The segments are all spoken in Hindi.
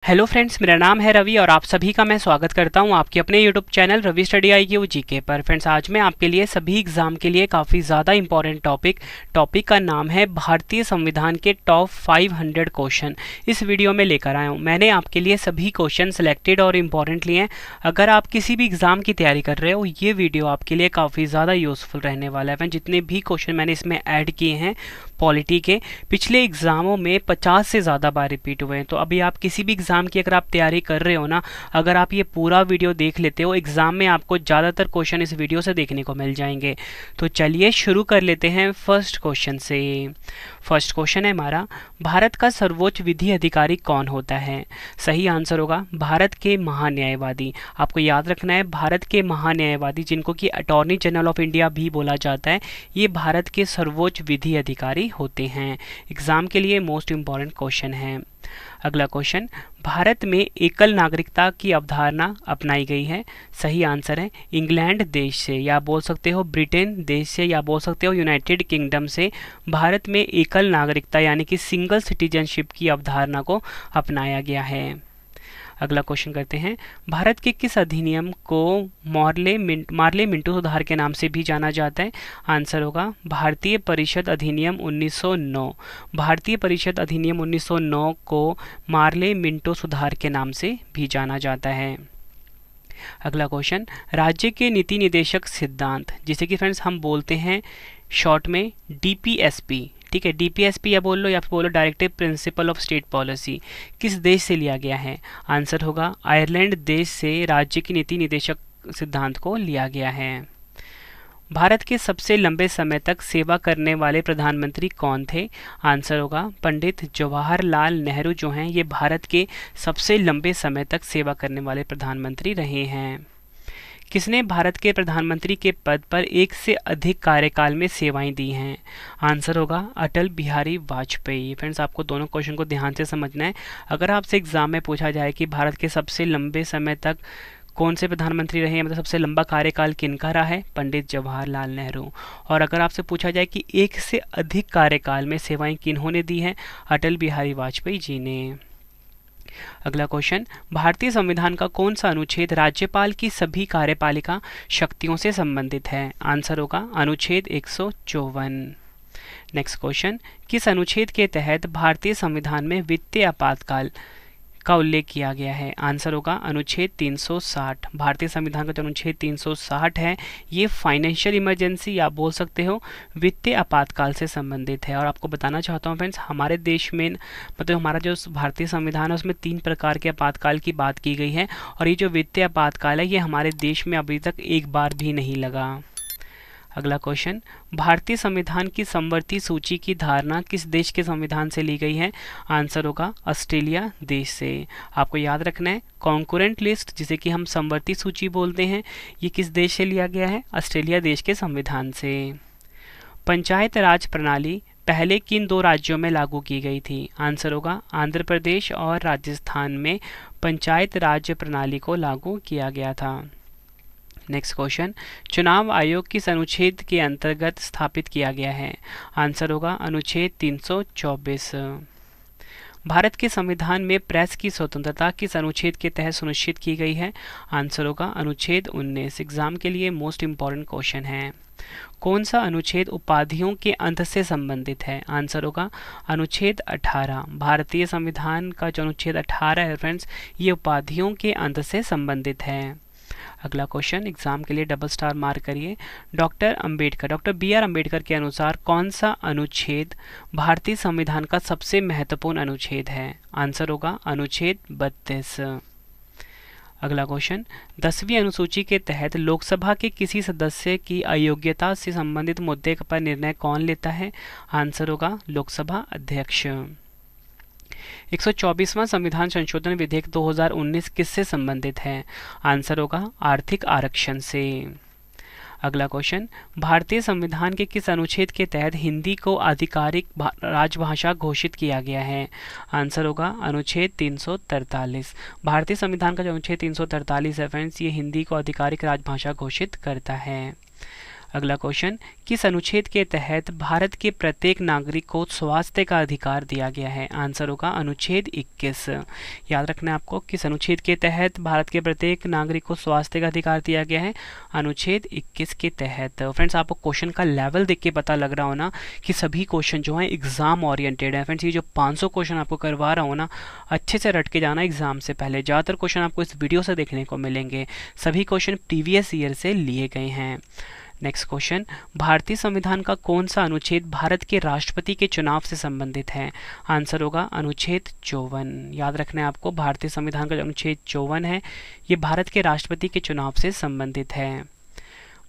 हेलो फ्रेंड्स, मेरा नाम है रवि और आप सभी का मैं स्वागत करता हूं आपके अपने YouTube channel Ravi study IQ GK पर। फ्रेंड्स, आज मैं आपके लिए सभी एग्जाम के लिए काफ़ी ज़्यादा इंपॉर्टेंट टॉपिक का नाम है भारतीय संविधान के टॉप 500 क्वेश्चन इस वीडियो में लेकर आया हूं। मैंने आपके लिए सभी क्वेश्चन सिलेक्टेड और इम्पॉर्टेंट लिए हैं। अगर आप किसी भी एग्ज़ाम की तैयारी कर रहे हो, ये वीडियो आपके लिए काफ़ी ज़्यादा यूज़फुल रहने वाला है। जितने भी क्वेश्चन मैंने इसमें ऐड किए हैं पॉलिटी के, पिछले एग्जामों में 50 से ज़्यादा बार रिपीट हुए हैं। तो अभी आप किसी भी एग्ज़ाम की अगर आप तैयारी कर रहे हो ना, अगर आप ये पूरा वीडियो देख लेते हो, एग्ज़ाम में आपको ज़्यादातर क्वेश्चन इस वीडियो से देखने को मिल जाएंगे। तो चलिए शुरू कर लेते हैं फर्स्ट क्वेश्चन से। फर्स्ट क्वेश्चन है हमारा, भारत का सर्वोच्च विधि अधिकारी कौन होता है? सही आंसर होगा भारत के महान्यायवादी। आपको याद रखना है, भारत के महान्यायवादी, जिनको कि अटॉर्नी जनरल ऑफ इंडिया भी बोला जाता है, ये भारत के सर्वोच्च विधि अधिकारी होते हैं। एग्जाम के लिए मोस्ट इंपॉर्टेंट क्वेश्चन है। अगला क्वेश्चन, भारत में एकल नागरिकता की अवधारणा अपनाई गई है। सही आंसर है इंग्लैंड देश से, या बोल सकते हो ब्रिटेन देश से, या बोल सकते हो यूनाइटेड किंगडम से भारत में एकल नागरिकता यानी कि सिंगल सिटीजनशिप की अवधारणा को अपनाया गया है। अगला क्वेश्चन करते हैं, भारत के किस अधिनियम को मार्ले मिंटो सुधार के नाम से भी जाना जाता है? आंसर होगा भारतीय परिषद अधिनियम 1909। भारतीय परिषद अधिनियम 1909 को मार्ले मिंटो सुधार के नाम से भी जाना जाता है। अगला क्वेश्चन, राज्य के नीति निदेशक सिद्धांत, जिसे कि फ्रेंड्स हम बोलते हैं शॉर्ट में DPSP, ठीक है, DPSP या बोल लो, या फिर बोलो directive principle of state policy, किस देश से लिया गया है? आंसर होगा आयरलैंड देश से राज्य की नीति निदेशक सिद्धांत को लिया गया है। भारत के सबसे लंबे समय तक सेवा करने वाले प्रधानमंत्री कौन थे? आंसर होगा पंडित जवाहरलाल नेहरू जो हैं, ये भारत के सबसे लंबे समय तक सेवा करने वाले प्रधानमंत्री रहे हैं। किसने भारत के प्रधानमंत्री के पद पर एक से अधिक कार्यकाल में सेवाएं दी हैं? आंसर होगा अटल बिहारी वाजपेयी। फ्रेंड्स, आपको दोनों क्वेश्चन को ध्यान से समझना है। अगर आपसे एग्जाम में पूछा जाए कि भारत के सबसे लंबे समय तक कौन से प्रधानमंत्री रहे हैं, मतलब सबसे लंबा कार्यकाल किनका रहा है? पंडित जवाहरलाल नेहरू। और अगर आपसे पूछा जाए कि एक से अधिक कार्यकाल में सेवाएं किन्होंने दी हैं? अटल बिहारी वाजपेयी जी ने। अगला क्वेश्चन, भारतीय संविधान का कौन सा अनुच्छेद राज्यपाल की सभी कार्यपालिका शक्तियों से संबंधित है? आंसर होगा अनुच्छेद 154। नेक्स्ट क्वेश्चन, किस अनुच्छेद के तहत भारतीय संविधान में वित्तीय आपातकाल का उल्लेख किया गया है? आंसर होगा अनुच्छेद 360। भारतीय संविधान का जो अनुच्छेद 360 है, ये फाइनेंशियल इमरजेंसी या बोल सकते हो वित्तीय आपातकाल से संबंधित है। और आपको बताना चाहता हूँ फ्रेंड्स, हमारे देश में मतलब हमारा जो भारतीय संविधान है उसमें 3 प्रकार के आपातकाल की बात की गई है, और ये जो वित्तीय आपातकाल है ये हमारे देश में अभी तक एक बार भी नहीं लगा। अगला क्वेश्चन, भारतीय संविधान की समवर्ती सूची की धारणा किस देश के संविधान से ली गई है? आंसर होगा ऑस्ट्रेलिया देश से। आपको याद रखना है, कॉन्करेंट लिस्ट जिसे कि हम समवर्ती सूची बोलते हैं, ये किस देश से लिया गया है? ऑस्ट्रेलिया देश के संविधान से। पंचायत राज प्रणाली पहले किन 2 राज्यों में लागू की गई थी? आंसर होगा आंध्र प्रदेश और राजस्थान में पंचायत राज प्रणाली को लागू किया गया था। नेक्स्ट क्वेश्चन, चुनाव आयोग किस अनुच्छेद के अंतर्गत स्थापित किया गया है? आंसर होगा अनुच्छेद 324। भारत के संविधान में प्रेस की स्वतंत्रता किस अनुच्छेद के तहत सुनिश्चित की गई है? आंसर होगा अनुच्छेद 19। एग्जाम के लिए मोस्ट इंपॉर्टेंट क्वेश्चन है। कौन सा अनुच्छेद उपाधियों के अंत से संबंधित है? आंसर होगा अनुच्छेद 18। भारतीय संविधान का जो अनुच्छेद 18 है फ्रेंड्स, ये उपाधियों के अंत से संबंधित है। अगला क्वेश्चन, एग्जाम के लिए डबल स्टार मार्क करिए। डॉक्टर BR अम्बेडकर के अनुसार कौन सा अनुच्छेद भारतीय संविधान का सबसे महत्वपूर्ण अनुच्छेद है? आंसर होगा अनुच्छेद 32। अगला क्वेश्चन, 10वीं अनुसूची के तहत लोकसभा के किसी सदस्य की अयोग्यता से संबंधित मुद्दे पर निर्णय कौन लेता है? आंसर होगा लोकसभा अध्यक्ष। 124वां संविधान संशोधन विधेयक 2019 किससे संबंधित है? आंसर होगा आर्थिक आरक्षण से। अगला क्वेश्चन, भारतीय संविधान के किस अनुच्छेद के तहत हिंदी को आधिकारिक राजभाषा घोषित किया गया है? आंसर होगा अनुच्छेद 343। भारतीय संविधान का जो अनुच्छेद 343 है फ्रेंड्स, ये हिंदी को आधिकारिक राजभाषा घोषित करता है। अगला क्वेश्चन, किस अनुच्छेद के तहत भारत के प्रत्येक नागरिक को स्वास्थ्य का अधिकार दिया गया है? आंसर होगा अनुच्छेद 21। याद रखना है आपको, किस अनुच्छेद के तहत भारत के प्रत्येक नागरिक को स्वास्थ्य का अधिकार दिया गया है? अनुच्छेद 21 के तहत। फ्रेंड्स, आपको क्वेश्चन का लेवल देख के पता लग रहा हो ना कि सभी क्वेश्चन जो हैं एग्जाम ओरिएंटेड है। फ्रेंड्स, ये जो 500 क्वेश्चन आपको करवा रहा हूँ ना, अच्छे से रट के जाना एग्जाम से पहले। ज़्यादातर क्वेश्चन आपको इस वीडियो से देखने को मिलेंगे, सभी क्वेश्चन प्रीवियस ईयर से लिए गए हैं। नेक्स्ट क्वेश्चन, भारतीय संविधान का कौन सा अनुच्छेद भारत के राष्ट्रपति के चुनाव से संबंधित है? आंसर होगा अनुच्छेद 54। याद रखना है आपको, भारतीय संविधान का जो अनुच्छेद 54 है ये भारत के राष्ट्रपति के चुनाव से संबंधित है।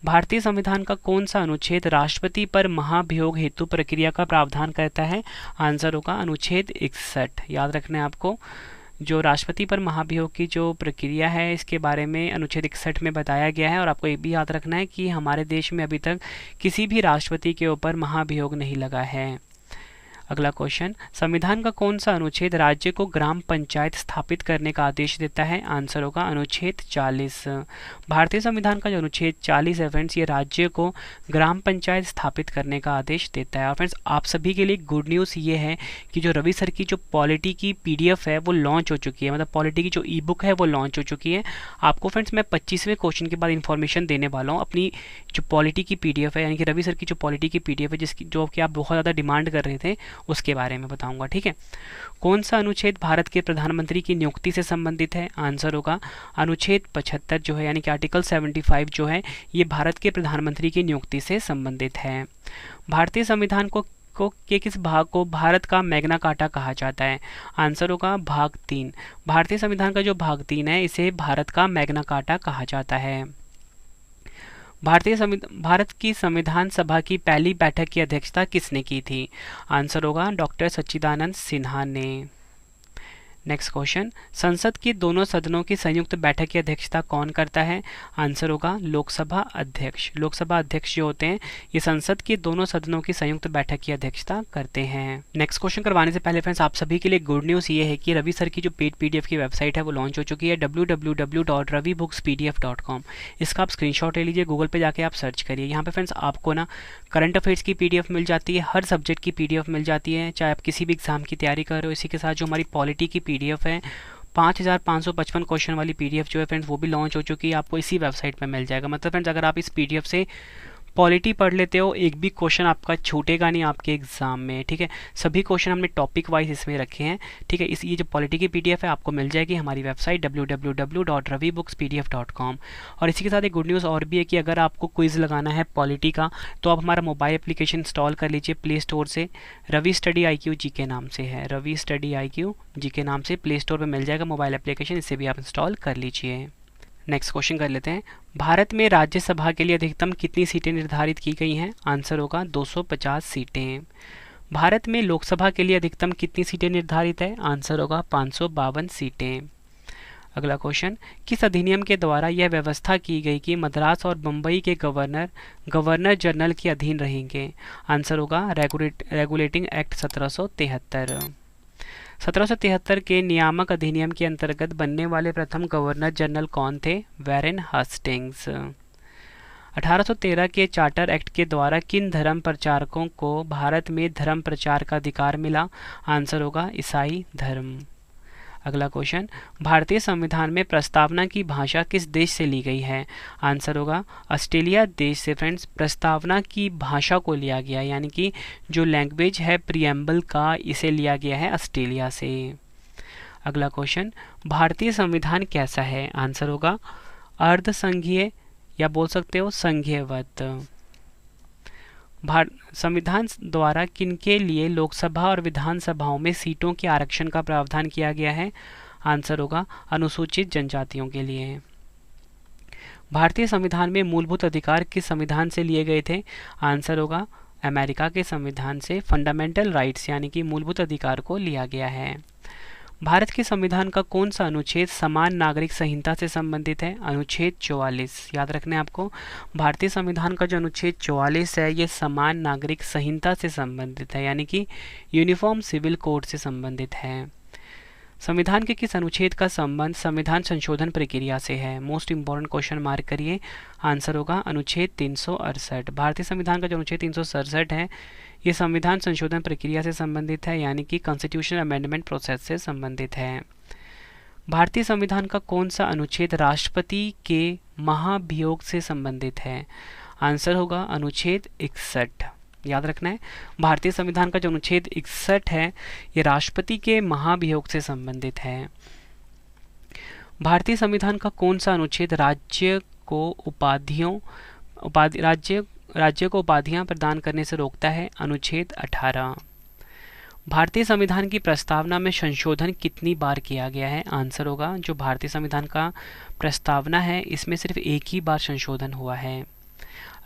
भारतीय संविधान का कौन सा अनुच्छेद राष्ट्रपति पर महाभियोग हेतु प्रक्रिया का प्रावधान करता है? आंसर होगा अनुच्छेद 61। याद रखना है आपको, जो राष्ट्रपति पर महाभियोग की जो प्रक्रिया है इसके बारे में अनुच्छेद 61 में बताया गया है। और आपको ये भी याद रखना है कि हमारे देश में अभी तक किसी भी राष्ट्रपति के ऊपर महाभियोग नहीं लगा है। अगला क्वेश्चन, संविधान का कौन सा अनुच्छेद राज्य को ग्राम पंचायत स्थापित करने का आदेश देता है? आंसर होगा अनुच्छेद 40। भारतीय संविधान का जो अनुच्छेद 40 है फ्रेंड्स, ये राज्य को ग्राम पंचायत स्थापित करने का आदेश देता है। और फ्रेंड्स, आप सभी के लिए गुड न्यूज़ ये है कि जो रवि सर की जो पॉलिटी की PDF है वो लॉन्च हो चुकी है, मतलब पॉलिटी की जो ई-बुक है वो लॉन्च हो चुकी है। आपको फ्रेंड्स मैं 25वें क्वेश्चन के बाद इन्फॉर्मेशन देने वाला हूँ। अपनी जो पॉलिटी की PDF है, यानी कि रवि सर की जो पॉलिटी की PDF है जिसकी जो कि आप बहुत ज़्यादा डिमांड कर रहे थे, उसके बारे में बताऊंगा। ठीक है, कौन सा अनुच्छेद भारत के प्रधानमंत्री की नियुक्ति से संबंधित है? आंसर होगा अनुच्छेद 75 जो है, यानी कि आर्टिकल 75 जो है ये भारत के प्रधानमंत्री की नियुक्ति से संबंधित है। भारतीय संविधान के किस भाग को भारत का मैग्ना कार्टा कहा जाता है? आंसर होगा भाग 3। भारतीय संविधान का जो भाग 3 है इसे भारत का मैग्ना कार्टा कहा जाता है। भारत की संविधान सभा की पहली बैठक की अध्यक्षता किसने की थी? आंसर होगा डॉक्टर सच्चिदानंद सिन्हा ने। नेक्स्ट क्वेश्चन, संसद की दोनों सदनों की संयुक्त बैठक की अध्यक्षता कौन करता है? आंसर होगा लोकसभा अध्यक्ष। लोकसभा अध्यक्ष जो होते हैं ये संसद की दोनों सदनों की संयुक्त बैठक की अध्यक्षता करते हैं। नेक्स्ट क्वेश्चन करवाने से पहले फ्रेंड्स, आप सभी के लिए गुड न्यूज़ ये है कि रवि सर की जो पेड PDF की वेबसाइट है वो लॉन्च हो चुकी है, www.ravibookspdf.com। इसका आप स्क्रीनशॉट ले लीजिए, गूगल पे जाके आप सर्च करिए। यहाँ पे फ्रेंड्स आपको ना करंट अफेयर्स की PDF मिल जाती है, हर सब्जेक्ट की PDF मिल जाती है, चाहे आप किसी भी एग्जाम की तैयारी कर रहे हो। इसी के साथ जो हमारी पॉलिटी की PDF है 5555 क्वेश्चन वाली PDF जो है फ्रेंड्स वो भी लॉन्च हो चुकी है, आपको इसी वेबसाइट पे मिल जाएगा। मतलब फ्रेंड्स, अगर आप इस PDF से पॉलिटी पढ़ लेते हो, एक भी क्वेश्चन आपका छूटेगा नहीं आपके एग्जाम में। ठीक है, सभी क्वेश्चन हमने टॉपिक वाइज इसमें रखे हैं। ठीक है, ये जो पॉलिटी की PDF है आपको मिल जाएगी हमारी वेबसाइट www.ravibookspdf.com। और इसी के साथ एक गुड न्यूज़ और भी है कि अगर आपको क्विज लगाना है पॉलिटी का तो आप हमारा मोबाइल एप्लीकेशन इंस्टॉल कर लीजिए प्ले स्टोर से। रवि स्टडी IQ GK नाम से है, रवि स्टडी IQ GK नाम से प्ले स्टोर पर मिल जाएगा मोबाइल एप्लीकेशन, इसे भी आप इंस्टॉल कर लीजिए। नेक्स्ट क्वेश्चन कर लेते हैं, भारत में राज्यसभा के लिए अधिकतम कितनी सीटें निर्धारित की गई हैं? आंसर होगा 250 सीटें। भारत में लोकसभा के लिए अधिकतम कितनी सीटें निर्धारित है? आंसर होगा 552 सीटें। अगला क्वेश्चन, किस अधिनियम के द्वारा यह व्यवस्था की गई कि मद्रास और बम्बई के गवर्नर जनरल के अधीन रहेंगे? आंसर होगा रेगुलेटिंग एक्ट 1773। 1773 के नियामक अधिनियम के अंतर्गत बनने वाले प्रथम गवर्नर जनरल कौन थे? वैरेन हास्टिंग्स। 1813 के चार्टर एक्ट के द्वारा किन धर्म प्रचारकों को भारत में धर्म प्रचार का अधिकार मिला? आंसर होगा ईसाई धर्म। अगला क्वेश्चन, भारतीय संविधान में प्रस्तावना की भाषा किस देश से ली गई है? आंसर होगा ऑस्ट्रेलिया देश से फ्रेंड्स प्रस्तावना की भाषा को लिया गया, यानी कि जो लैंग्वेज है प्रीएम्बल का इसे लिया गया है ऑस्ट्रेलिया से। अगला क्वेश्चन, भारतीय संविधान कैसा है? आंसर होगा अर्ध संघीय या बोल सकते हो संघीयवत। संविधान द्वारा किनके लिए लोकसभा और विधानसभाओं में सीटों के आरक्षण का प्रावधान किया गया है? आंसर होगा अनुसूचित जनजातियों के लिए। भारतीय संविधान में मूलभूत अधिकार किस संविधान से लिए गए थे? आंसर होगा अमेरिका के संविधान से फंडामेंटल राइट्स यानी कि मूलभूत अधिकार को लिया गया है। भारत के संविधान का कौन सा अनुच्छेद समान नागरिक संहिता से संबंधित है? अनुच्छेद 44। याद रखना है आपको, भारतीय संविधान का जो अनुच्छेद 44 है ये समान नागरिक संहिता से संबंधित है, यानी कि यूनिफॉर्म सिविल कोड से संबंधित है। संविधान के किस अनुच्छेद का संबंध संविधान संशोधन प्रक्रिया से है? मोस्ट इंपॉर्टेंट क्वेश्चन मार्क करिए। आंसर होगा अनुच्छेद 368। भारतीय संविधान का जो अनुच्छेद 367 है ये संविधान संशोधन प्रक्रिया से संबंधित है, यानी कि कॉन्स्टिट्यूशनल अमेंडमेंट प्रोसेस से संबंधित है। भारतीय संविधान का कौन सा अनुच्छेद राष्ट्रपति के महाभियोग से संबंधित है? आंसर होगा अनुच्छेद 61। याद रखना है, भारतीय संविधान का जो अनुच्छेद 61 है ये राष्ट्रपति के महाभियोग से संबंधित है। भारतीय संविधान का कौन सा अनुच्छेद राज्य को उपाधियां प्रदान करने से रोकता है? अनुच्छेद 18। भारतीय संविधान की प्रस्तावना में संशोधन कितनी बार किया गया है? आंसर होगा जो भारतीय संविधान का प्रस्तावना है इसमें सिर्फ एक ही बार संशोधन हुआ है।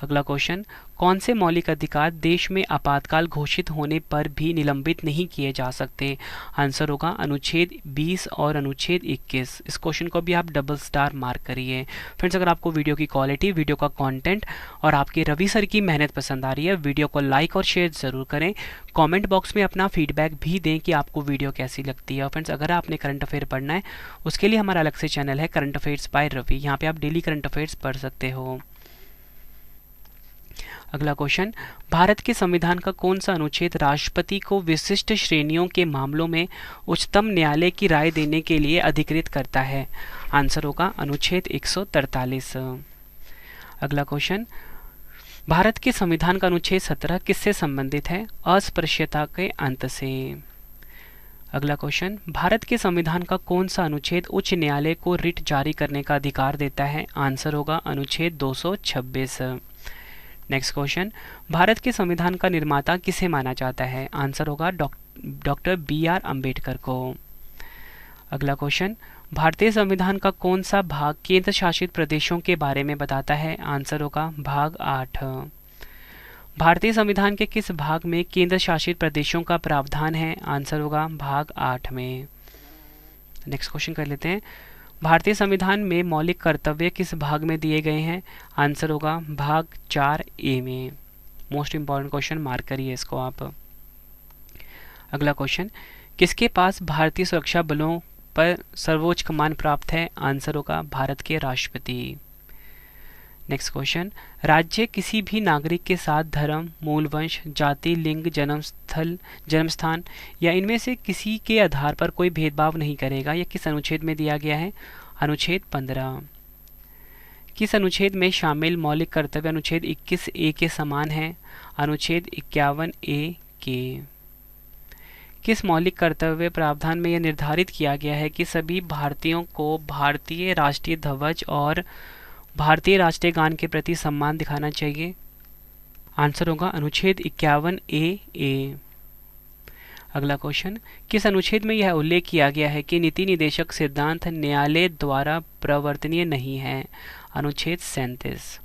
अगला क्वेश्चन, कौन से मौलिक अधिकार देश में आपातकाल घोषित होने पर भी निलंबित नहीं किए जा सकते? आंसर होगा अनुच्छेद 20 और अनुच्छेद 21। इस क्वेश्चन को भी आप डबल स्टार मार्क करिए। फ्रेंड्स, अगर आपको वीडियो की क्वालिटी, वीडियो का कंटेंट और आपके रवि सर की मेहनत पसंद आ रही है, वीडियो को लाइक और शेयर ज़रूर करें। कमेंट बॉक्स में अपना फीडबैक भी दें कि आपको वीडियो कैसी लगती है। और फ्रेंड्स, अगर आपने करंट अफेयर पढ़ना है उसके लिए हमारा अलग से चैनल है करंट अफेयर्स बाय रवि, यहाँ पे आप डेली करंट अफेयर्स पढ़ सकते हो। अगला क्वेश्चन, भारत के संविधान का कौन सा अनुच्छेद राष्ट्रपति को विशिष्ट श्रेणियों के मामलों में उच्चतम न्यायालय की राय देने के लिए अधिकृत करता है? आंसर होगा अनुच्छेद 143। अगला क्वेश्चन, भारत के संविधान का अनुच्छेद 17 किससे संबंधित है? अस्पृश्यता के अंत से। अगला क्वेश्चन, भारत के संविधान का कौन सा अनुच्छेद उच्च न्यायालय को रिट जारी करने का अधिकार देता है? आंसर होगा अनुच्छेद 226। नेक्स्ट क्वेश्चन, भारत के संविधान का निर्माता किसे माना जाता है? आंसर होगा डॉक्टर BR अम्बेडकर को। अगला क्वेश्चन, भारतीय संविधान का कौन सा भाग केंद्र शासित प्रदेशों के बारे में बताता है? आंसर होगा भाग 8। भारतीय संविधान के किस भाग में केंद्र शासित प्रदेशों का प्रावधान है? आंसर होगा भाग 8 में। नेक्स्ट क्वेश्चन कर लेते हैं, भारतीय संविधान में मौलिक कर्तव्य किस भाग में दिए गए हैं? आंसर होगा भाग 4A में। मोस्ट इंपॉर्टेंट क्वेश्चन मार्क करिए इसको आप। अगला क्वेश्चन, किसके पास भारतीय सुरक्षा बलों पर सर्वोच्च कमान प्राप्त है? आंसर होगा भारत के राष्ट्रपति। नेक्स्ट क्वेश्चन, राज्य किसी भी नागरिक के साथ धर्म, मूल वंश, जाति, लिंग, जन्मस्थान या इनमें से किसी के आधार पर कोई भेदभाव नहीं करेगा। यह किस अनुच्छेद में दिया गया है? अनुच्छेद 15। किस अनुच्छेद में शामिल मौलिक कर्तव्य अनुच्छेद 21A के समान है? अनुच्छेद 51A के। किस मौलिक कर्तव्य प्रावधान में यह निर्धारित किया गया है कि सभी भारतीयों को भारतीय राष्ट्रीय ध्वज और भारतीय राष्ट्रीय गान के प्रति सम्मान दिखाना चाहिए? आंसर होगा अनुच्छेद 51A। अगला क्वेश्चन, किस अनुच्छेद में यह उल्लेख किया गया है कि नीति निदेशक सिद्धांत न्यायालय द्वारा प्रवर्तनीय नहीं है? अनुच्छेद 37।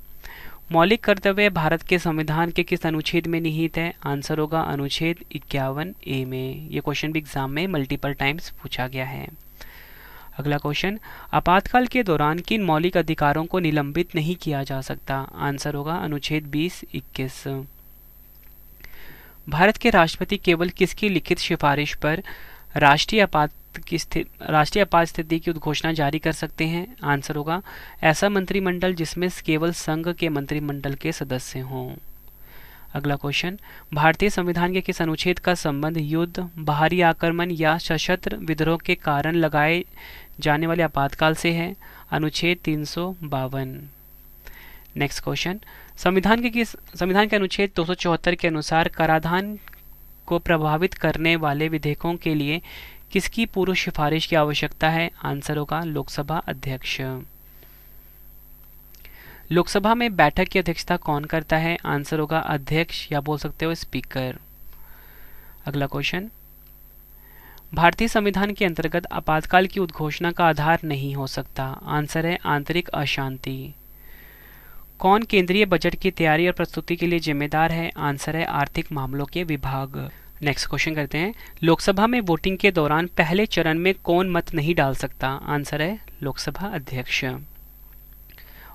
मौलिक कर्तव्य भारत के संविधान के किस अनुच्छेद में निहित है? आंसर होगा अनुच्छेद 51A में। ये क्वेश्चन भी एग्जाम में मल्टीपल टाइम्स पूछा गया है। अगला क्वेश्चन, आपातकाल के दौरान किन मौलिक अधिकारों को निलंबित नहीं किया जा सकता? आंसर होगा अनुच्छेद 20-21। भारत के राष्ट्रपति केवल किसकी लिखित सिफारिश पर राष्ट्रीय आपात स्थिति की उद्घोषणा जारी कर सकते हैं? आंसर होगा ऐसा मंत्रिमंडल जिसमें केवल संघ के मंत्रिमंडल के सदस्य हों। अगला क्वेश्चन, भारतीय संविधान के किस अनुच्छेद का संबंध युद्ध, बाहरी आक्रमण या सशस्त्र विद्रोह के कारण लगाए जाने वाले आपातकाल से है? अनुच्छेद 352। नेक्स्ट क्वेश्चन, संविधान के अनुच्छेद 274 के अनुसार कराधान को प्रभावित करने वाले विधेयकों के लिए किसकी पूर्व सिफारिश की आवश्यकता है? आंसर होगा लोकसभा अध्यक्ष। लोकसभा में बैठक की अध्यक्षता कौन करता है? आंसर होगा अध्यक्ष या बोल सकते हो स्पीकर। अगला क्वेश्चन, भारतीय संविधान के अंतर्गत आपातकाल की उद्घोषणा का आधार नहीं हो सकता। आंसर है आंतरिक अशांति। कौन केंद्रीय बजट की तैयारी और प्रस्तुति के लिए जिम्मेदार है? आंसर है आर्थिक मामलों के विभाग। नेक्स्ट क्वेश्चन करते हैं, लोकसभा में वोटिंग के दौरान पहले चरण में कौन मत नहीं डाल सकता? आंसर है लोकसभा अध्यक्ष।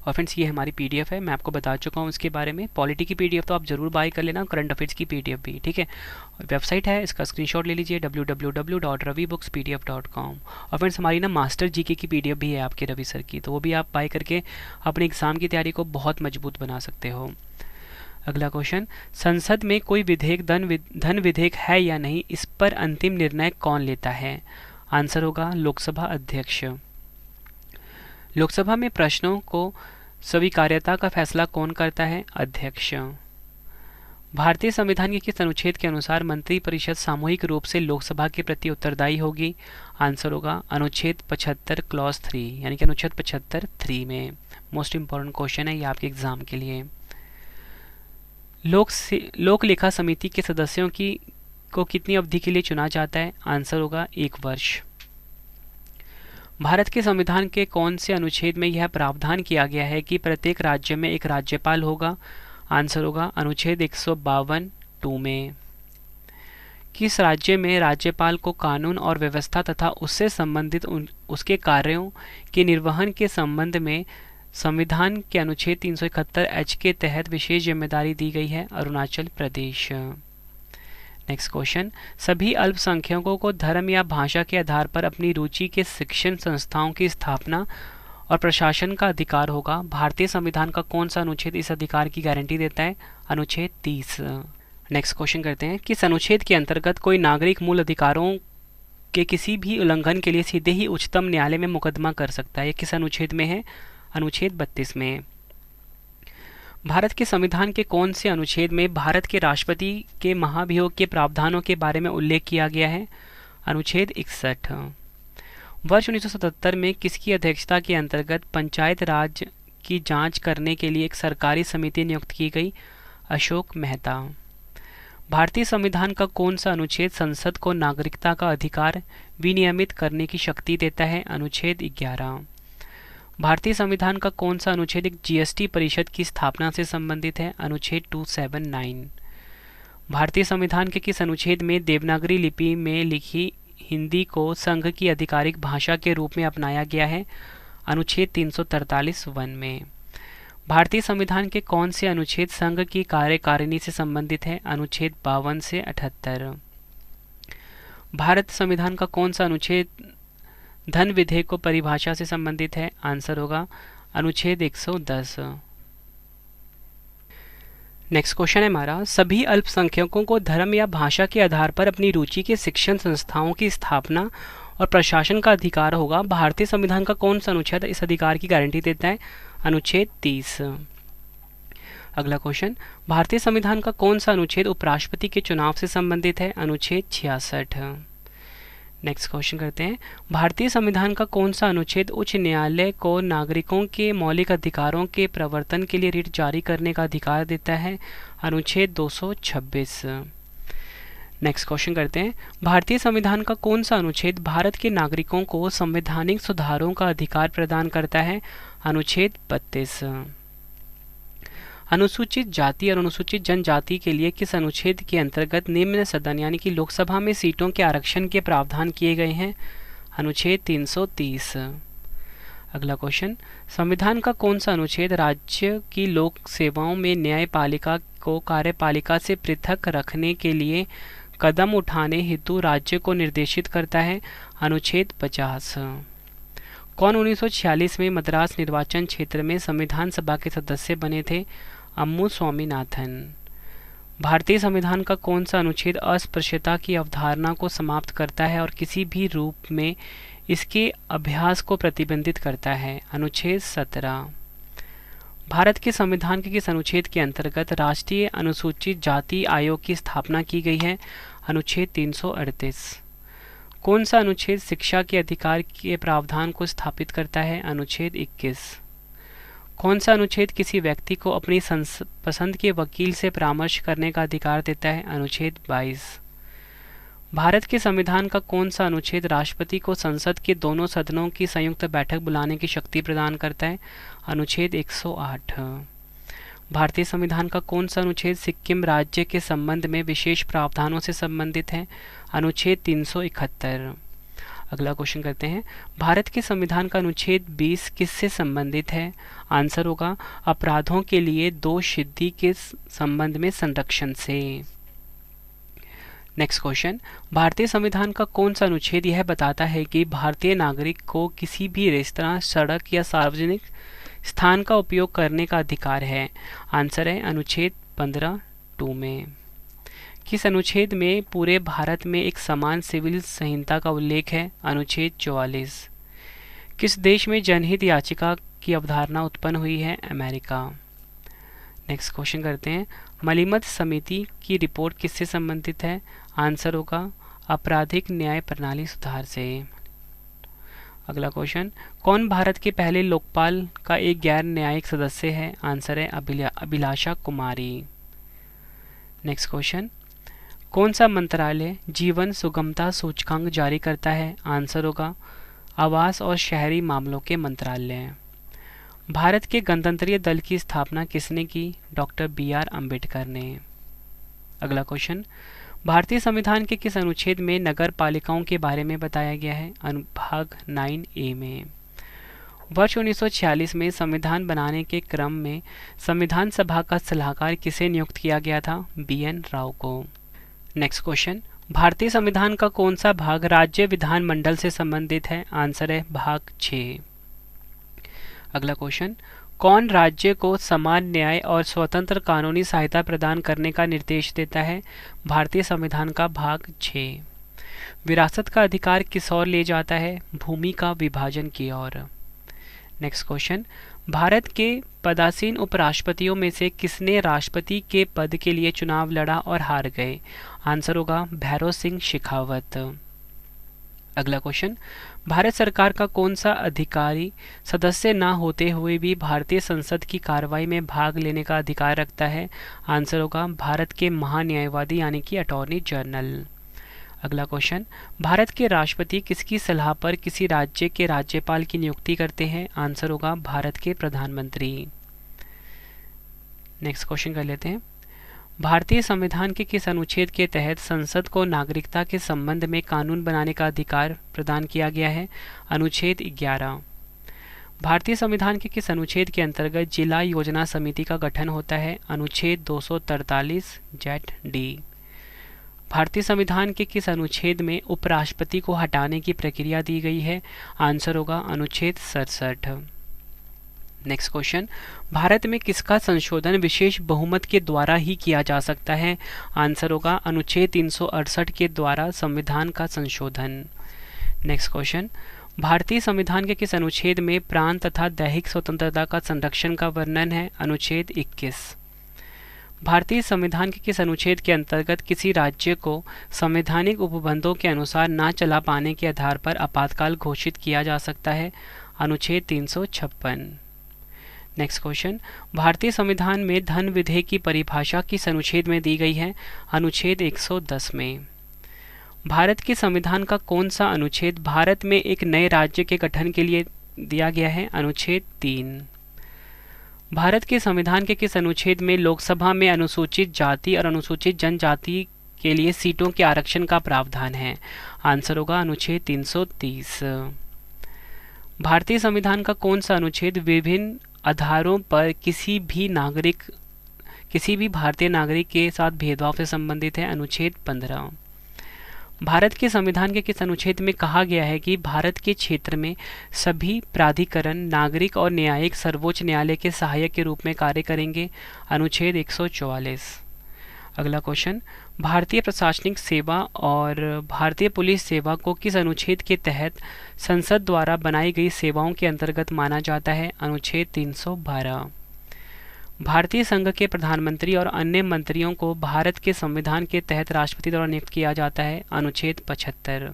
और फ्रेंड्स ये हमारी पीडीएफ है, मैं आपको बता चुका हूँ इसके बारे में। पॉलिटी की पीडीएफ तो आप जरूर बाय कर लेना, करंट अफेयर्स की पीडीएफ भी, ठीक है। वेबसाइट है, इसका स्क्रीनशॉट ले लीजिए www.ravibookspdf.com। और फ्रेंड्स हमारी ना मास्टर जीके की पीडीएफ भी है आपके रवि सर की, तो वो भी आप बाय करके अपने एग्जाम की तैयारी को बहुत मजबूत बना सकते हो। अगला क्वेश्चन, संसद में कोई विधेयक धन विधेयक है या नहीं, इस पर अंतिम निर्णय कौन लेता है? आंसर होगा लोकसभा अध्यक्ष। लोकसभा में प्रश्नों को स्वीकार्यता का फैसला कौन करता है? अध्यक्ष। भारतीय संविधान के किस अनुच्छेद के अनुसार मंत्रिपरिषद सामूहिक रूप से लोकसभा के प्रति उत्तरदायी होगी? आंसर होगा अनुच्छेद 75 क्लॉज 3, यानी कि अनुच्छेद 75 3 में। मोस्ट इंपॉर्टेंट क्वेश्चन है ये आपके एग्जाम के लिए। लोक लेखा समिति के सदस्यों को कितनी अवधि के लिए चुना जाता है? आंसर होगा 1 वर्ष। भारत के संविधान के कौन से अनुच्छेद में यह प्रावधान किया गया है कि प्रत्येक राज्य में एक राज्यपाल होगा? आंसर होगा अनुच्छेद 152 2 में। किस राज्य में राज्यपाल को कानून और व्यवस्था तथा उससे संबंधित उसके कार्यों के निर्वहन के संबंध में संविधान के अनुच्छेद 371 के तहत विशेष जिम्मेदारी दी गई है? अरुणाचल प्रदेश। नेक्स्ट क्वेश्चन, सभी अल्पसंख्यकों को धर्म या भाषा के आधार पर अपनी रुचि के शिक्षण संस्थाओं की स्थापना और प्रशासन का अधिकार होगा। भारतीय संविधान का कौन सा अनुच्छेद इस अधिकार की गारंटी देता है? अनुच्छेद 30। नेक्स्ट क्वेश्चन करते हैं, किस अनुच्छेद के अंतर्गत कोई नागरिक मूल अधिकारों के किसी भी उल्लंघन के लिए सीधे ही उच्चतम न्यायालय में मुकदमा कर सकता है? ये किस अनुच्छेद में है? अनुच्छेद 32 में। भारत के संविधान के कौन से अनुच्छेद में भारत के राष्ट्रपति के महाभियोग के प्रावधानों के बारे में उल्लेख किया गया है? अनुच्छेद 61। वर्ष 1977 में किसकी अध्यक्षता के अंतर्गत पंचायत राज की जांच करने के लिए एक सरकारी समिति नियुक्त की गई? अशोक मेहता। भारतीय संविधान का कौन सा अनुच्छेद संसद को नागरिकता का अधिकार विनियमित करने की शक्ति देता है? अनुच्छेद 11। भारतीय संविधान का कौन सा अनुच्छेद एक जीएसटी परिषद की स्थापना से संबंधित है? अनुच्छेद 279। भारतीय संविधान के किस अनुच्छेद में देवनागरी लिपि में लिखी हिंदी को संघ की आधिकारिक भाषा के रूप में अपनाया गया है? अनुच्छेद 343 1 में। भारतीय संविधान के कौन से अनुच्छेद संघ की कार्यकारिणी से संबंधित है? अनुच्छेद 52 से 78। भारत संविधान का कौन सा अनुच्छेद धन विधेयक को परिभाषा से संबंधित है? आंसर होगा अनुच्छेद 110। नेक्स्ट क्वेश्चन है हमारा, सभी अल्पसंख्यकों को धर्म या भाषा के आधार पर अपनी रुचि के शिक्षण संस्थाओं की स्थापना और प्रशासन का अधिकार होगा। भारतीय संविधान का कौन सा अनुच्छेद इस अधिकार की गारंटी देता है? अनुच्छेद 30। अगला क्वेश्चन, भारतीय संविधान का कौन सा अनुच्छेद उपराष्ट्रपति के चुनाव से संबंधित है? अनुच्छेद 66। नेक्स्ट क्वेश्चन करते हैं, भारतीय संविधान का कौन सा अनुच्छेद उच्च न्यायालय को नागरिकों के मौलिक अधिकारों के प्रवर्तन के लिए रिट जारी करने का अधिकार देता है? अनुच्छेद 226। नेक्स्ट क्वेश्चन करते हैं, भारतीय संविधान का कौन सा अनुच्छेद भारत के नागरिकों को संवैधानिक सुधारों का अधिकार प्रदान करता है? अनुच्छेद 32। अनुसूचित जाति और अनुसूचित जनजाति के लिए किस अनुच्छेद के अंतर्गत निम्न सदन यानी कि लोकसभा में सीटों के आरक्षण के प्रावधान किए गए हैं? अनुच्छेद 330। अगला क्वेश्चन, संविधान का कौन सा अनुच्छेद राज्य की लोक सेवाओं में न्यायपालिका को कार्यपालिका से पृथक रखने के लिए कदम उठाने हेतु राज्य को निर्देशित करता है? अनुच्छेद 50। कौन 1946 में मद्रास निर्वाचन क्षेत्र में संविधान सभा के सदस्य बने थे? अम्मू स्वामीनाथन। भारतीय संविधान का कौन सा अनुच्छेद अस्पृश्यता की अवधारणा को समाप्त करता है और किसी भी रूप में इसके अभ्यास को प्रतिबंधित करता है? अनुच्छेद 17। भारत के संविधान के किस अनुच्छेद के अंतर्गत राष्ट्रीय अनुसूचित जाति आयोग की स्थापना की गई है? अनुच्छेद 338। कौन सा अनुच्छेद शिक्षा के अधिकार के प्रावधान को स्थापित करता है? अनुच्छेद 21। कौन सा अनुच्छेद किसी व्यक्ति को अपनी पसंद के वकील से परामर्श करने का अधिकार देता है? अनुच्छेद 22। भारत के संविधान का कौन सा अनुच्छेद राष्ट्रपति को संसद के दोनों सदनों की संयुक्त बैठक बुलाने की शक्ति प्रदान करता है? अनुच्छेद 108। भारतीय संविधान का कौन सा अनुच्छेद सिक्किम राज्य के संबंध में विशेष प्रावधानों से संबंधित है? अनुच्छेद 371। अगला क्वेश्चन करते हैं, भारत के संविधान का अनुच्छेद 20 किससे संबंधित है? आंसर होगा अपराधों के लिए दोषसिद्धि के संबंध में संरक्षण से। नेक्स्ट क्वेश्चन, भारतीय संविधान का कौन सा अनुच्छेद यह बताता है कि भारतीय नागरिक को किसी भी रेस्तरां, सड़क या सार्वजनिक स्थान का उपयोग करने का अधिकार है? आंसर है अनुच्छेद 15(2) में। किस अनुच्छेद में पूरे भारत में एक समान सिविल संहिता का उल्लेख है? अनुच्छेद 44। किस देश में जनहित याचिका की अवधारणा उत्पन्न हुई है? अमेरिका। नेक्स्ट क्वेश्चन करते हैं, मलीमत समिति की रिपोर्ट किससे संबंधित है? आंसर होगा आपराधिक न्याय प्रणाली सुधार से। अगला क्वेश्चन, कौन भारत के पहले लोकपाल का एक गैर न्यायिक सदस्य है? आंसर है अभिलाषा कुमारी। नेक्स्ट क्वेश्चन, कौन सा मंत्रालय जीवन सुगमता सूचकांक जारी करता है? आंसर होगा आवास और शहरी मामलों के मंत्रालय। भारत के गणतंत्रीय दल की स्थापना किसने की? डॉक्टर BR अम्बेडकर ने। अगला क्वेश्चन, भारतीय संविधान के किस अनुच्छेद में नगर पालिकाओं के बारे में बताया गया है? अनुभाग 9A में। वर्ष 1946 में संविधान बनाने के क्रम में संविधान सभा का सलाहकार किसे नियुक्त किया गया था? BN राव को। नेक्स्ट क्वेश्चन, भारतीय संविधान का कौन सा भाग राज्य विधानमंडल से संबंधित है? आंसर है भाग 6। अगला क्वेश्चन, कौन राज्य को समान न्याय और स्वतंत्र कानूनी सहायता प्रदान करने का निर्देश देता है? भारतीय संविधान का भाग 6। विरासत का अधिकार किस ओर ले जाता है? भूमि का विभाजन की ओर। नेक्स्ट क्वेश्चन, भारत के पदासीन उपराष्ट्रपतियों में से किसने राष्ट्रपति के पद के लिए चुनाव लड़ा और हार गए? आंसर होगा भैरों सिंह शेखावत। अगला क्वेश्चन, भारत सरकार का कौन सा अधिकारी सदस्य न होते हुए भी भारतीय संसद की कार्रवाई में भाग लेने का अधिकार रखता है? आंसर होगा भारत के महान्यायवादी यानी कि अटॉर्नी जनरल। अगला क्वेश्चन, भारत के राष्ट्रपति किसकी सलाह पर किसी राज्य के राज्यपाल की नियुक्ति करते हैं? आंसर होगा भारत के प्रधानमंत्री। नेक्स्ट क्वेश्चन कर लेते हैं, भारतीय संविधान के किस अनुच्छेद के तहत संसद को नागरिकता के संबंध में कानून बनाने का अधिकार प्रदान किया गया है? अनुच्छेद 11। भारतीय संविधान के किस अनुच्छेद के अंतर्गत जिला योजना समिति का गठन होता है? अनुच्छेद 243 जेट डी। भारतीय संविधान के किस अनुच्छेद में उपराष्ट्रपति को हटाने की प्रक्रिया दी गई है? आंसर होगा अनुच्छेद 67। नेक्स्ट क्वेश्चन, भारत में किसका संशोधन विशेष बहुमत के द्वारा ही किया जा सकता है? आंसर होगा अनुच्छेद 368 के द्वारा संविधान का संशोधन। नेक्स्ट क्वेश्चन, भारतीय संविधान के किस अनुच्छेद में प्रांत तथा दैहिक स्वतंत्रता का संरक्षण का वर्णन है? अनुच्छेद 21। भारतीय संविधान के किस अनुच्छेद के अंतर्गत किसी राज्य को संवैधानिक उपबंधों के अनुसार न चला पाने के आधार पर आपातकाल घोषित किया जा सकता है? अनुच्छेद 356। नेक्स्ट क्वेश्चन, भारतीय संविधान में धन विधेयक की परिभाषा किस अनुच्छेद में दी गई है? अनुच्छेद 110 में। भारत के संविधान का कौन सा अनुच्छेद भारत में एक नए राज्य के गठन के लिए दिया गया है? अनुच्छेद 3। भारत के संविधान के किस अनुच्छेद में लोकसभा में अनुसूचित जाति और अनुसूचित जनजाति के लिए सीटों के आरक्षण का प्रावधान है? आंसर होगा अनुच्छेद 330। भारतीय संविधान का कौन सा अनुच्छेद विभिन्न आधारों पर किसी भी भारतीय नागरिक के साथ भेदभाव से संबंधित है? अनुच्छेद 15। भारत के संविधान के किस अनुच्छेद में कहा गया है कि भारत के क्षेत्र में सभी प्राधिकरण नागरिक और न्यायिक सर्वोच्च न्यायालय के सहायक के रूप में कार्य करेंगे? अनुच्छेद 144। अगला क्वेश्चन, भारतीय प्रशासनिक सेवा और भारतीय पुलिस सेवा को किस अनुच्छेद के तहत संसद द्वारा बनाई गई सेवाओं के अंतर्गत माना जाता है? अनुच्छेद 312। भारतीय संघ के प्रधानमंत्री और अन्य मंत्रियों को भारत के संविधान के तहत राष्ट्रपति द्वारा नियुक्त किया जाता है? अनुच्छेद 75।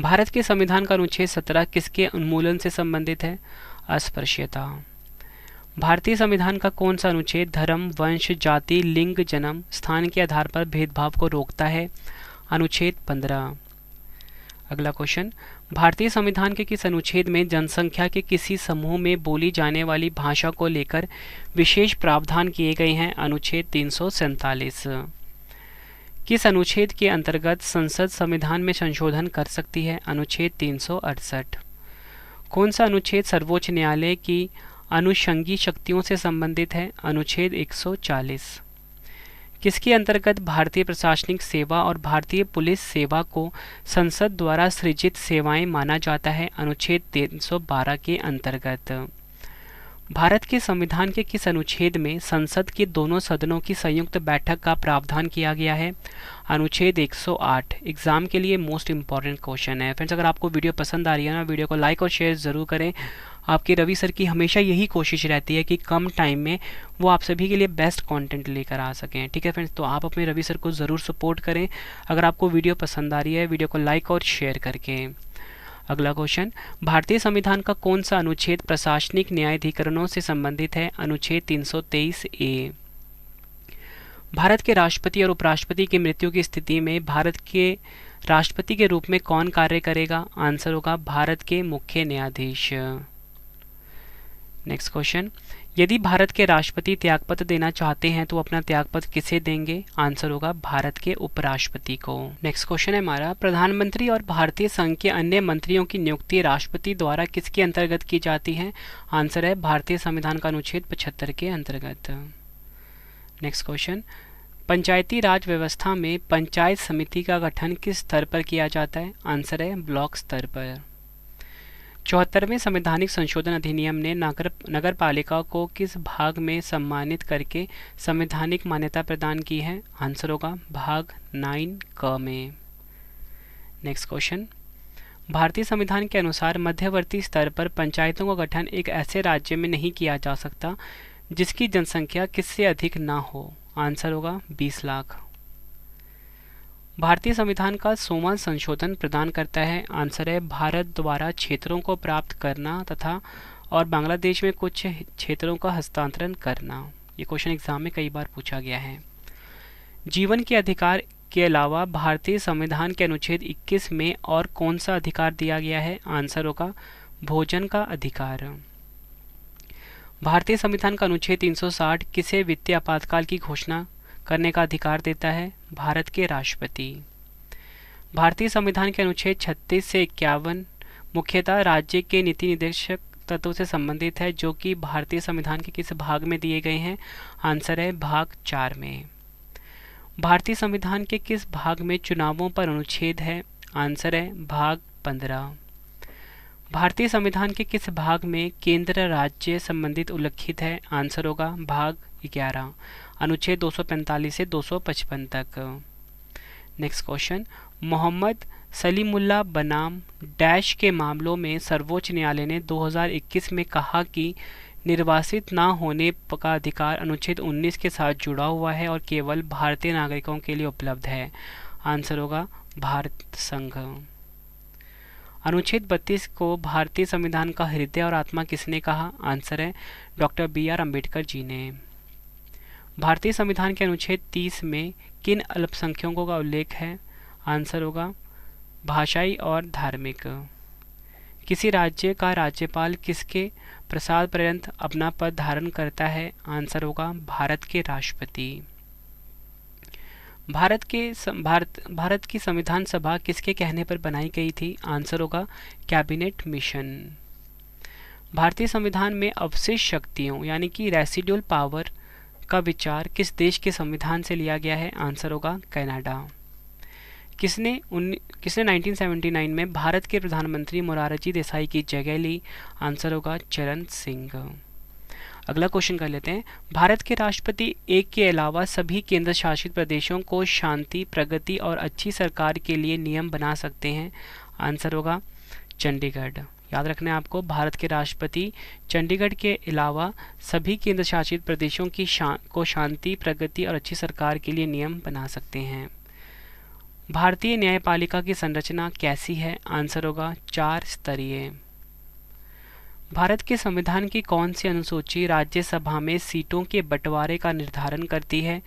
भारत के संविधान का अनुच्छेद 17 किसके उन्मूलन से संबंधित है? अस्पृश्यता। भारतीय संविधान का कौन सा अनुच्छेद धर्म, वंश, जाति, लिंग, जन्म स्थान के आधार पर भेदभाव को रोकता है? अनुच्छेद 15। अगला क्वेश्चन, भारतीय संविधान के किस अनुच्छेद में जनसंख्या के किसी समूह में बोली जाने वाली भाषा को लेकर विशेष प्रावधान किए गए हैं? अनुच्छेद 347। किस अनुच्छेद के अंतर्गत संसद संविधान में संशोधन कर सकती है? अनुच्छेद 368। कौन सा अनुच्छेद सर्वोच्च न्यायालय की अनुषंगी शक्तियों से संबंधित है? अनुच्छेद 140। किसके अंतर्गत भारतीय प्रशासनिक सेवा और भारतीय पुलिस सेवा को संसद द्वारा सृजित सेवाएं माना जाता है? अनुच्छेद 312 के अंतर्गत। भारत के संविधान के किस अनुच्छेद में संसद के दोनों सदनों की संयुक्त बैठक का प्रावधान किया गया है? अनुच्छेद 108। एग्जाम के लिए मोस्ट इंपॉर्टेंट क्वेश्चन है। फ्रेंड्स, अगर आपको वीडियो पसंद आ रही है ना, वीडियो को लाइक और शेयर ज़रूर करें। आपके रवि सर की हमेशा यही कोशिश रहती है कि कम टाइम में वो आप सभी के लिए बेस्ट कंटेंट लेकर आ सकें। ठीक है फ्रेंड्स, तो आप अपने रवि सर को ज़रूर सपोर्ट करें अगर आपको वीडियो पसंद आ रही है, वीडियो को लाइक और शेयर करके। अगला क्वेश्चन, भारतीय संविधान का कौन सा अनुच्छेद प्रशासनिक न्यायाधिकरणों से संबंधित है? अनुच्छेद 323A। भारत के राष्ट्रपति और उपराष्ट्रपति की मृत्यु की स्थिति में भारत के राष्ट्रपति के रूप में कौन कार्य करेगा? आंसर होगा भारत के मुख्य न्यायाधीश। नेक्स्ट क्वेश्चन, यदि भारत के राष्ट्रपति त्यागपत्र देना चाहते हैं तो अपना त्यागपत्र किसे देंगे? आंसर होगा भारत के उपराष्ट्रपति को। नेक्स्ट क्वेश्चन है हमारा, प्रधानमंत्री और भारतीय संघ के अन्य मंत्रियों की नियुक्ति राष्ट्रपति द्वारा किसके अंतर्गत की जाती है? आंसर है भारतीय संविधान का अनुच्छेद 75 के अंतर्गत। नेक्स्ट क्वेश्चन, पंचायती राज व्यवस्था में पंचायत समिति का गठन किस स्तर पर किया जाता है? आंसर है ब्लॉक स्तर पर। 74वें संवैधानिक संशोधन अधिनियम ने नगर पालिका को किस भाग में सम्मानित करके संवैधानिक मान्यता प्रदान की है? आंसर होगा भाग 9 क में। नेक्स्ट क्वेश्चन, भारतीय संविधान के अनुसार मध्यवर्ती स्तर पर पंचायतों का गठन एक ऐसे राज्य में नहीं किया जा सकता जिसकी जनसंख्या किससे अधिक ना हो? आंसर होगा 20 लाख। भारतीय संविधान का 100वां संशोधन प्रदान करता है? आंसर है भारत द्वारा क्षेत्रों को प्राप्त करना तथा और बांग्लादेश में कुछ क्षेत्रों का हस्तांतरण करना। ये क्वेश्चन एग्जाम में कई बार पूछा गया है। जीवन के अधिकार के अलावा भारतीय संविधान के अनुच्छेद 21 में और कौन सा अधिकार दिया गया है? आंसर होगा भोजन का अधिकार। भारतीय संविधान का अनुच्छेद 360 किसे वित्तीय आपातकाल की घोषणा करने का अधिकार देता है? भारत के राष्ट्रपति। भारतीय संविधान के अनुच्छेद 36 से 51 मुख्यतः राज्य के नीति निर्देशक तत्व से संबंधित है जो कि भारतीय संविधान के किस भाग में दिए गए हैं? आंसर है भाग 4 में। भारतीय संविधान के किस भाग में चुनावों पर अनुच्छेद है? आंसर है भाग 15। भारतीय संविधान के किस भाग में केंद्र राज्य संबंधित उल्लिखित है? आंसर होगा भाग 11, अनुच्छेद 245 से 255 तक। नेक्स्ट क्वेश्चन, मोहम्मद सलीमुल्लाह बनाम डैश के मामलों में सर्वोच्च न्यायालय ने 2021 में कहा कि निर्वासित ना होने का अधिकार अनुच्छेद 19 के साथ जुड़ा हुआ है और केवल भारतीय नागरिकों के लिए उपलब्ध है। आंसर होगा भारत संघ। अनुच्छेद 32 को भारतीय संविधान का हृदय और आत्मा किसने कहा? आंसर है डॉक्टर BR अम्बेडकर जी ने। भारतीय संविधान के अनुच्छेद 30 में किन अल्पसंख्यकों का उल्लेख है? आंसर होगा भाषाई और धार्मिक। किसी राज्य का राज्यपाल किसके प्रसाद पर्यंत अपना पद धारण करता है? आंसर होगा भारत के राष्ट्रपति। भारत की संविधान सभा किसके कहने पर बनाई गई थी? आंसर होगा कैबिनेट मिशन। भारतीय संविधान में अवशिष्ट शक्तियों यानी कि रेसिडुअल पावर का विचार किस देश के संविधान से लिया गया है? आंसर होगा कनाडा। किसने 1979 में भारत के प्रधानमंत्री मोरारजी देसाई की जगह ली? आंसर होगा चरण सिंह। अगला क्वेश्चन कर लेते हैं, भारत के राष्ट्रपति एक के अलावा सभी केंद्र शासित प्रदेशों को शांति, प्रगति और अच्छी सरकार के लिए नियम बना सकते हैं? आंसर होगा चंडीगढ़। याद रखना है आपको, भारत के राष्ट्रपति चंडीगढ़ के अलावा सभी केंद्र शासित प्रदेशों की को शांति, प्रगति और अच्छी सरकार के लिए नियम बना सकते हैं। भारतीय न्यायपालिका की संरचना कैसी है? आंसर होगा 4 स्तरीय। भारत के संविधान की कौन सी अनुसूची राज्यसभा में सीटों के बंटवारे का निर्धारण करती है?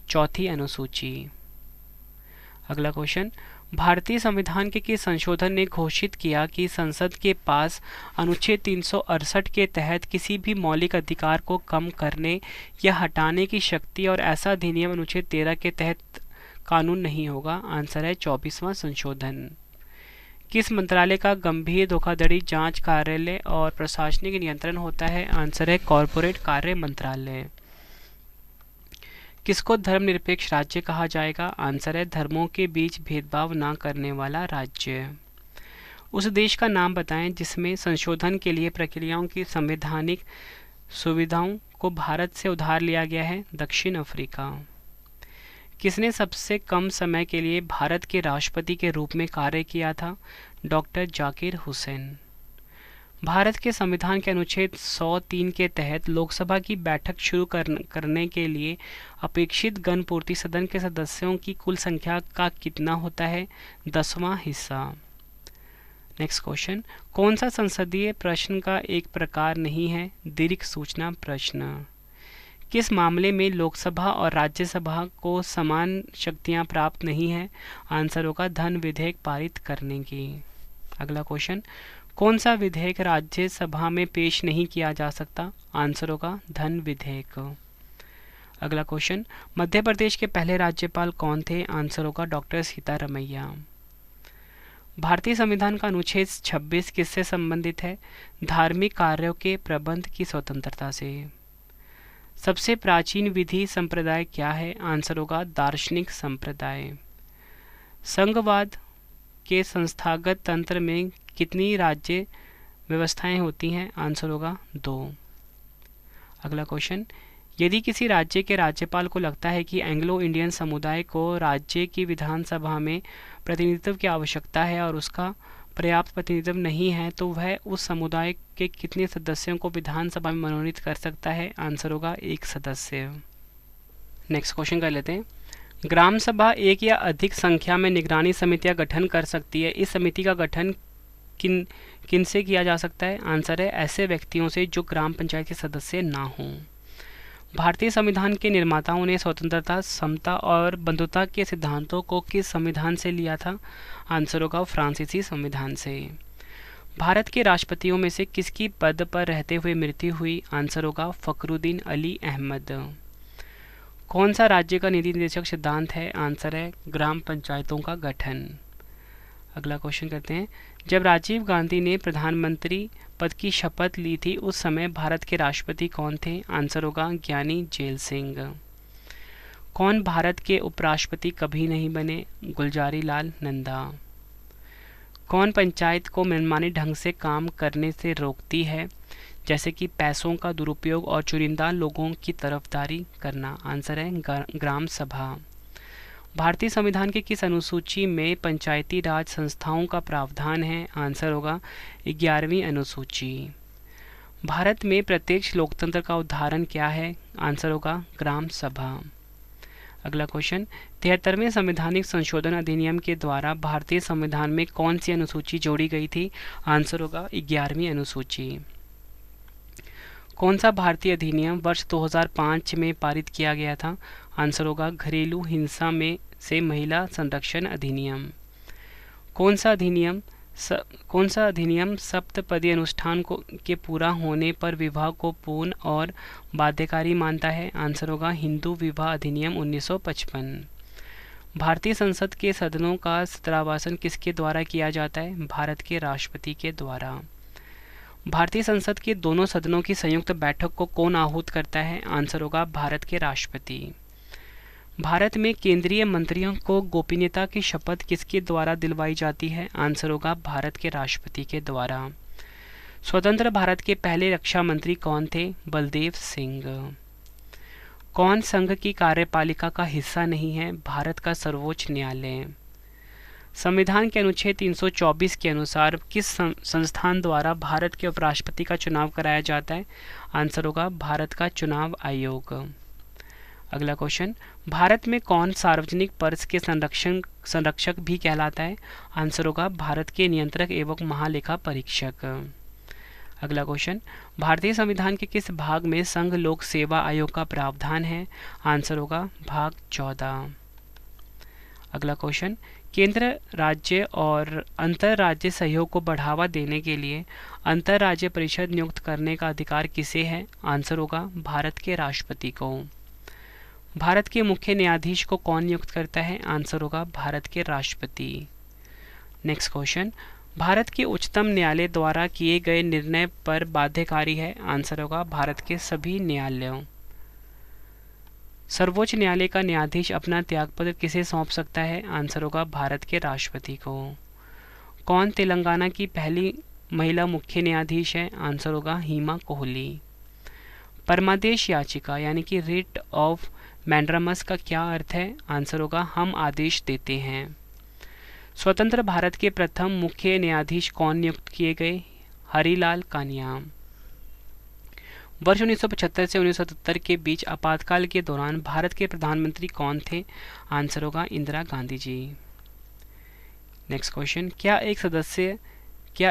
चौथी अनुसूची। अगला क्वेश्चन, भारतीय संविधान के किस संशोधन ने घोषित किया कि संसद के पास अनुच्छेद 368 के तहत किसी भी मौलिक अधिकार को कम करने या हटाने की शक्ति और ऐसा अधिनियम अनुच्छेद 13 के तहत कानून नहीं होगा। आंसर है 24वां संशोधन। किस मंत्रालय का गंभीर धोखाधड़ी जांच कार्यालय और प्रशासनिक नियंत्रण होता है? आंसर है कॉरपोरेट कार्य मंत्रालय। किसको धर्मनिरपेक्ष राज्य कहा जाएगा? आंसर है धर्मों के बीच भेदभाव न करने वाला राज्य। उस देश का नाम बताएं जिसमें संशोधन के लिए प्रक्रियाओं की संवैधानिक सुविधाओं को भारत से उधार लिया गया है। दक्षिण अफ्रीका। किसने सबसे कम समय के लिए भारत के राष्ट्रपति के रूप में कार्य किया था? डॉक्टर जाकिर हुसैन। भारत के संविधान के अनुच्छेद 103 के तहत लोकसभा की बैठक शुरू करने के लिए अपेक्षित गणपूर्ति सदन के सदस्यों की कुल संख्या का कितना होता है? 10वां हिस्सा। नेक्स्ट क्वेश्चन, कौन सा संसदीय प्रश्न का एक प्रकार नहीं है? दीर्घ सूचना प्रश्न। किस मामले में लोकसभा और राज्यसभा को समान शक्तियां प्राप्त नहीं है? आंसर होगा धन विधेयक पारित करने की। अगला क्वेश्चन, कौन सा विधेयक राज्यसभा में पेश नहीं किया जा सकता? आंसर होगा धन विधेयक। अगला क्वेश्चन, मध्य प्रदेश के पहले राज्यपाल कौन थे? आंसर होगा डॉक्टर सीतारमैया। भारतीय संविधान का अनुच्छेद 26 किससे संबंधित है? धार्मिक कार्यों के प्रबंध की स्वतंत्रता से। सबसे प्राचीन विधि संप्रदाय क्या है? आंसर होगा दार्शनिक संप्रदाय। संघवाद के संस्थागत तंत्र में कितनी राज्य व्यवस्थाएं होती हैं? आंसर होगा 2। अगला क्वेश्चन, यदि किसी राज्य के राज्यपाल को लगता है कि एंग्लो इंडियन समुदाय को राज्य की विधानसभा में प्रतिनिधित्व की आवश्यकता है और उसका पर्याप्त प्रतिनिधित्व नहीं है, तो वह उस समुदाय के कितने सदस्यों को विधानसभा में मनोनीत कर सकता है? आंसर होगा 1 सदस्य। नेक्स्ट क्वेश्चन कर लेते हैं। ग्राम सभा एक या अधिक संख्या में निगरानी समितियां गठन कर सकती है। इस समिति का गठन किन से किया जा सकता है? आंसर है ऐसे व्यक्तियों से जो ग्राम पंचायत के सदस्य ना हों। भारतीय संविधान के निर्माताओं ने स्वतंत्रता, समता और बंधुता के सिद्धांतों को किस संविधान से लिया था? आंसर होगा फ्रांसीसी संविधान से। भारत के राष्ट्रपतियों में से किसकी पद पर रहते हुए मृत्यु हुई? आंसर होगा फखरुद्दीन अली अहमद। कौन सा राज्य का नीति निर्देशक सिद्धांत है? आंसर है ग्राम पंचायतों का गठन। अगला क्वेश्चन करते हैं, जब राजीव गांधी ने प्रधानमंत्री पद की शपथ ली थी उस समय भारत के राष्ट्रपति कौन थे? आंसर होगा ज्ञानी जेल सिंह। कौन भारत के उपराष्ट्रपति कभी नहीं बने? गुलजारी लाल नंदा। कौन पंचायत को मनमाने ढंग से काम करने से रोकती है, जैसे कि पैसों का दुरुपयोग और चुनिंदा लोगों की तरफदारी करना? आंसर है ग्राम सभा। भारतीय संविधान के किस अनुसूची में पंचायती राज संस्थाओं का प्रावधान है? आंसर होगा 11वीं अनुसूची। भारत में प्रत्यक्ष लोकतंत्र का उदाहरण क्या है? आंसर होगा ग्राम सभा। अगला क्वेश्चन, 73वें संवैधानिक संशोधन अधिनियम के द्वारा भारतीय संविधान में कौन सी अनुसूची जोड़ी गई थी? आंसर होगा 11वीं अनुसूची। कौन सा भारतीय अधिनियम वर्ष 2005 में पारित किया गया था? आंसर होगा घरेलू हिंसा में से महिला संरक्षण अधिनियम। कौन सा अधिनियम सप्तपदी अनुष्ठान के पूरा होने पर विवाह को पूर्ण और बाध्यकारी मानता है? आंसर होगा हिंदू विवाह अधिनियम 1955। भारतीय संसद के सदनों का सत्रावासन किसके द्वारा किया जाता है? भारत के राष्ट्रपति के द्वारा। भारतीय संसद के दोनों सदनों की संयुक्त बैठक को कौन आहूत करता है? आंसर होगा भारत के राष्ट्रपति। भारत में केंद्रीय मंत्रियों को गोपनीयता की शपथ किसके द्वारा दिलवाई जाती है? आंसर होगा भारत के राष्ट्रपति के द्वारा। स्वतंत्र भारत के पहले रक्षा मंत्री कौन थे? बलदेव सिंह। कौन संघ की कार्यपालिका का हिस्सा नहीं है? भारत का सर्वोच्च न्यायालय। संविधान के अनुच्छेद 324 के अनुसार किस संस्थान द्वारा भारत के उपराष्ट्रपति का चुनाव कराया जाता है? आंसर होगा भारत का चुनाव आयोग। अगला क्वेश्चन, भारत में कौन सार्वजनिक पर्स के संरक्षक भी कहलाता है? आंसर होगा भारत के नियंत्रक एवं महालेखा परीक्षक। अगला क्वेश्चन, भारतीय संविधान के किस भाग में संघ लोक सेवा आयोग का प्रावधान है? आंसर होगा भाग 14। अगला क्वेश्चन, केंद्र राज्य और अंतर्राज्य सहयोग को बढ़ावा देने के लिए अंतर्राज्य परिषद नियुक्त करने का अधिकार किसे है? आंसर होगा भारत के राष्ट्रपति को। भारत के मुख्य न्यायाधीश को कौन नियुक्त करता है? आंसर होगा भारत के राष्ट्रपति। नेक्स्ट क्वेश्चन, भारत के उच्चतम न्यायालय द्वारा किए गए निर्णय पर बाध्यकारी है? आंसर होगा भारत के सभी न्यायालयों। सर्वोच्च न्यायालय का न्यायाधीश अपना त्यागपत्र किसे सौंप सकता है? आंसर होगा भारत के राष्ट्रपति को। कौन तेलंगाना की पहली महिला मुख्य न्यायाधीश है? आंसर होगा हिमा कोहली। परमादेश याचिका यानी कि रिट ऑफ मैंड्रामस का क्या अर्थ है? आंसर होगा हम आदेश देते हैं। स्वतंत्र भारत के प्रथम मुख्य न्यायाधीश कौन नियुक्त किए गए? हरिलाल कानिया। वर्ष 1975 से 1977 के बीच आपातकाल के दौरान भारत के प्रधानमंत्री कौन थे? आंसर होगा इंदिरा गांधी जी। नेक्स्ट क्वेश्चन, क्या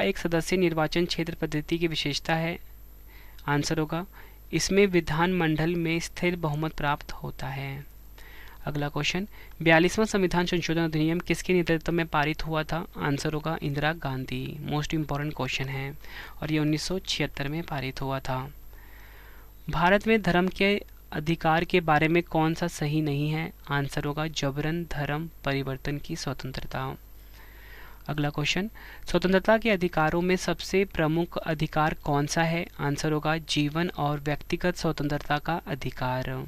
एक सदस्य निर्वाचन क्षेत्र पद्धति की विशेषता है? आंसर होगा इसमें विधानमंडल में स्थिर बहुमत प्राप्त होता है। अगला क्वेश्चन, 42वां संविधान संशोधन अधिनियम किसके नेतृत्व में पारित हुआ था? आंसर होगा Indira Gandhi. Most important question है और ये 1976 में पारित हुआ था। भारत में धर्म के अधिकार के बारे में कौन सा सही नहीं है? आंसर होगा जबरन धर्म परिवर्तन की स्वतंत्रता। अगला क्वेश्चन, स्वतंत्रता के अधिकारों में सबसे प्रमुख अधिकार कौन सा है? आंसर होगा जीवन और व्यक्तिगत स्वतंत्रता का अधिकार।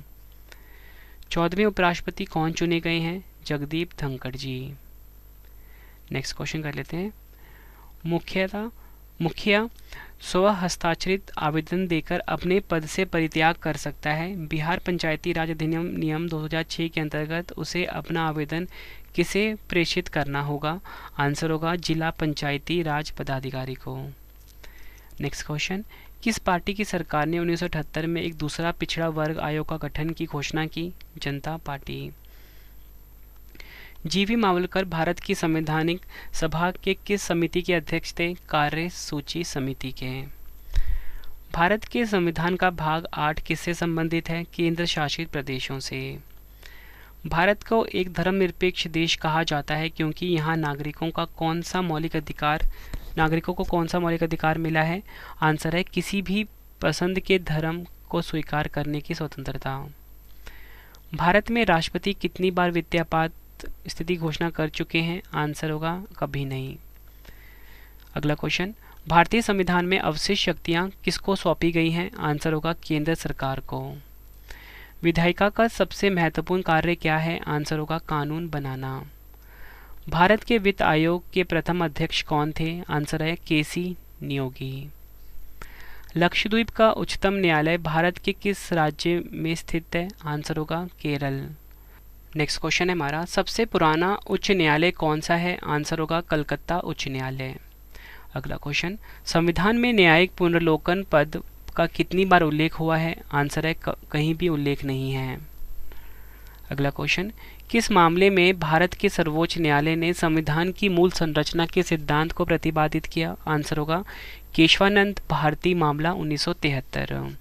14वें उपराष्ट्रपति कौन चुने गए हैं? जगदीप धनखड़ जी। नेक्स्ट क्वेश्चन कर लेते हैं, मुखिया स्व हस्ताक्षरित आवेदन देकर अपने पद से परित्याग कर सकता है। बिहार पंचायती राज अधिनियम नियम 2006 के अंतर्गत उसे अपना आवेदन किसे प्रेषित करना होगा? आंसर होगा जिला पंचायती राज पदाधिकारी को। नेक्स्ट क्वेश्चन, किस पार्टी की सरकार ने 1978 में एक दूसरा पिछड़ा वर्ग आयोग का गठन की घोषणा की? जनता पार्टी। जीवी मावलकर भारत की संवैधानिक सभा के किस समिति के अध्यक्ष थे? कार्य सूची समिति के। भारत के संविधान का भाग 8 किससे संबंधित है? केंद्र शासित प्रदेशों से। भारत को एक धर्मनिरपेक्ष देश कहा जाता है क्योंकि यहाँ नागरिकों को कौन सा मौलिक अधिकार मिला है? आंसर है किसी भी पसंद के धर्म को स्वीकार करने की स्वतंत्रता। भारत में राष्ट्रपति कितनी बार वित्तीय स्थिति घोषणा कर चुके हैं? आंसर होगा कभी नहीं। अगला क्वेश्चन, भारतीय संविधान में अवशिष्ट शक्तियां किसको सौंपी गई हैं? आंसर होगा केंद्र सरकार को। विधायिका का सबसे महत्वपूर्ण कार्य क्या है? आंसर होगा कानून बनाना। भारत के वित्त आयोग के प्रथम अध्यक्ष कौन थे? आंसर है केसी नियोगी। लक्षद्वीप का उच्चतम न्यायालय भारत के किस राज्य में स्थित है? आंसर होगा केरल। नेक्स्ट क्वेश्चन है हमारा, सबसे पुराना उच्च न्यायालय कौन सा है? आंसर होगा कलकत्ता उच्च न्यायालय। अगला क्वेश्चन, संविधान में न्यायिक पुनर्लोकन पद का कितनी बार उल्लेख हुआ है? आंसर है कहीं भी उल्लेख नहीं है। अगला क्वेश्चन, किस मामले में भारत के सर्वोच्च न्यायालय ने संविधान की मूल संरचना के सिद्धांत को प्रतिपादित किया? आंसर होगा केशवानंद भारती मामला 1973।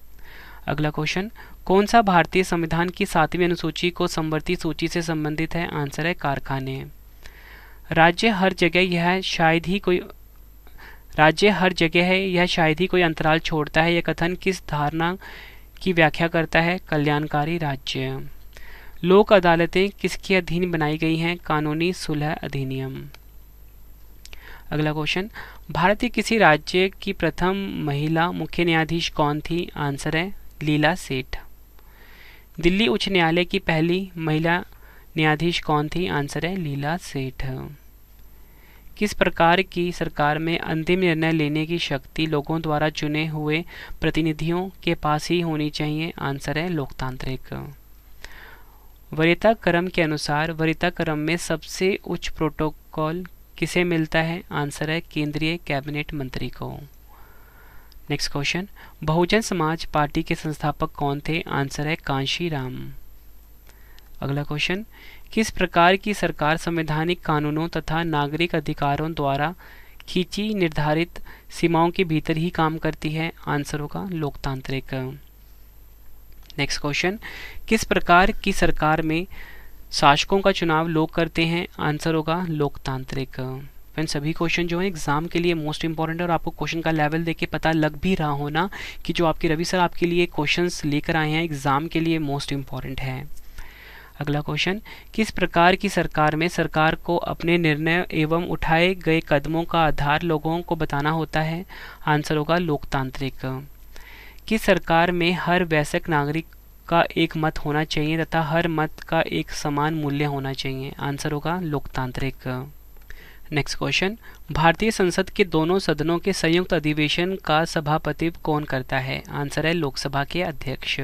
अगला क्वेश्चन, कौन सा भारतीय संविधान की 7वीं अनुसूची को समवर्ती सूची से संबंधित है? आंसर है कारखाने। राज्य हर जगह है यह शायद ही कोई अंतराल छोड़ता है, यह कथन किस धारणा की व्याख्या करता है? कल्याणकारी राज्य। लोक अदालतें किसके अधीन बनाई गई हैं? कानूनी सुलह अधिनियम। अगला क्वेश्चन, भारत के किसी राज्य की प्रथम महिला मुख्य न्यायाधीश कौन थी? आंसर है लीला सेठ। दिल्ली उच्च न्यायालय की पहली महिला न्यायाधीश कौन थी? आंसर है लीला सेठ। किस प्रकार की सरकार में अंतिम निर्णय लेने की शक्ति लोगों द्वारा चुने हुए प्रतिनिधियों के पास ही होनी चाहिए? आंसर है लोकतांत्रिक। वरीयता क्रम के अनुसार वरीयता क्रम में सबसे उच्च प्रोटोकॉल किसे मिलता है? आंसर है केंद्रीय कैबिनेट मंत्री को। Next question, Bahujan Samaj party के संस्थापक कौन थे? आंसर है कांशी राम। अगला क्वेश्चन, किस प्रकार की सरकार संवैधानिक कानूनों तथा नागरिक अधिकारों द्वारा खींची निर्धारित सीमाओं के भीतर ही काम करती है? आंसर होगा लोकतांत्रिक। नेक्स्ट क्वेश्चन, किस प्रकार की सरकार में शासकों का चुनाव लोग करते हैं? आंसर होगा लोकतांत्रिक। फ्रेंड्स, सभी क्वेश्चन जो है एग्जाम के लिए मोस्ट इंपॉर्टेंट है और आपको क्वेश्चन का लेवल देख के पता लग भी रहा होना कि जो आपके रवि सर आपके लिए क्वेश्चंस लेकर आए हैं एग्जाम के लिए मोस्ट इंपॉर्टेंट है। अगला क्वेश्चन, किस प्रकार की सरकार में सरकार को अपने निर्णय एवं उठाए गए कदमों का आधार लोगों को बताना होता है? आंसर होगा लोकतांत्रिक। किस सरकार में हर वयस्क नागरिक का एक मत होना चाहिए तथा हर मत का एक समान मूल्य होना चाहिए? आंसर होगा लोकतांत्रिक। नेक्स्ट क्वेश्चन, भारतीय संसद के दोनों सदनों के संयुक्त अधिवेशन का सभापतित्व कौन करता है? आंसर है लोकसभा के अध्यक्ष।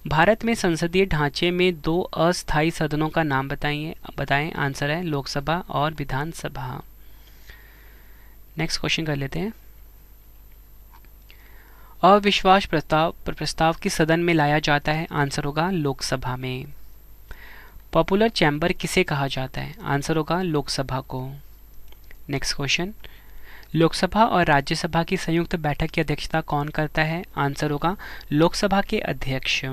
भारत में संसदीय ढांचे में दो अस्थायी सदनों का नाम बताएं। आंसर है लोकसभा और विधानसभा। नेक्स्ट क्वेश्चन कर लेते हैं, अविश्वास प्रस्ताव किस सदन में लाया जाता है? आंसर होगा लोकसभा में। पॉपुलर चैम्बर किसे कहा जाता है? आंसर होगा लोकसभा को। नेक्स्ट क्वेश्चन, लोकसभा और राज्यसभा की संयुक्त बैठक की अध्यक्षता कौन करता है? आंसर होगा लोकसभा के अध्यक्ष।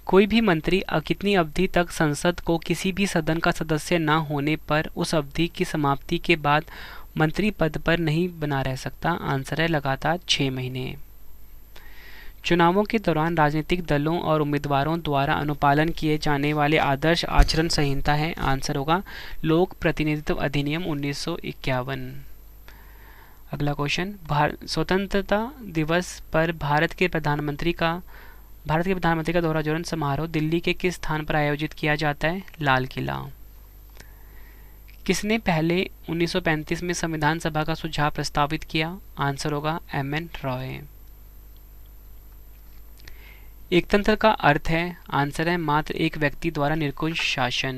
कोई भी मंत्री कितनी अवधि तक संसद को किसी भी सदन का सदस्य न होने पर उस अवधि की समाप्ति के बाद मंत्री पद पर नहीं बना रह सकता? आंसर है लगातार 6 महीने। चुनावों के दौरान राजनीतिक दलों और उम्मीदवारों द्वारा अनुपालन किए जाने वाले आदर्श आचरण संहिता है? आंसर होगा लोक प्रतिनिधित्व अधिनियम 1951। अगला क्वेश्चन, स्वतंत्रता दिवस पर भारत के प्रधानमंत्री का दौरा समारोह दिल्ली के किस स्थान पर आयोजित किया जाता है? लाल किला। किसने पहले 1935 में संविधान सभा का सुझाव प्रस्तावित किया? आंसर होगा एम.एन. रॉय। एकतंत्र का अर्थ है? आंसर है मात्र एक व्यक्ति द्वारा निरंकुश शासन।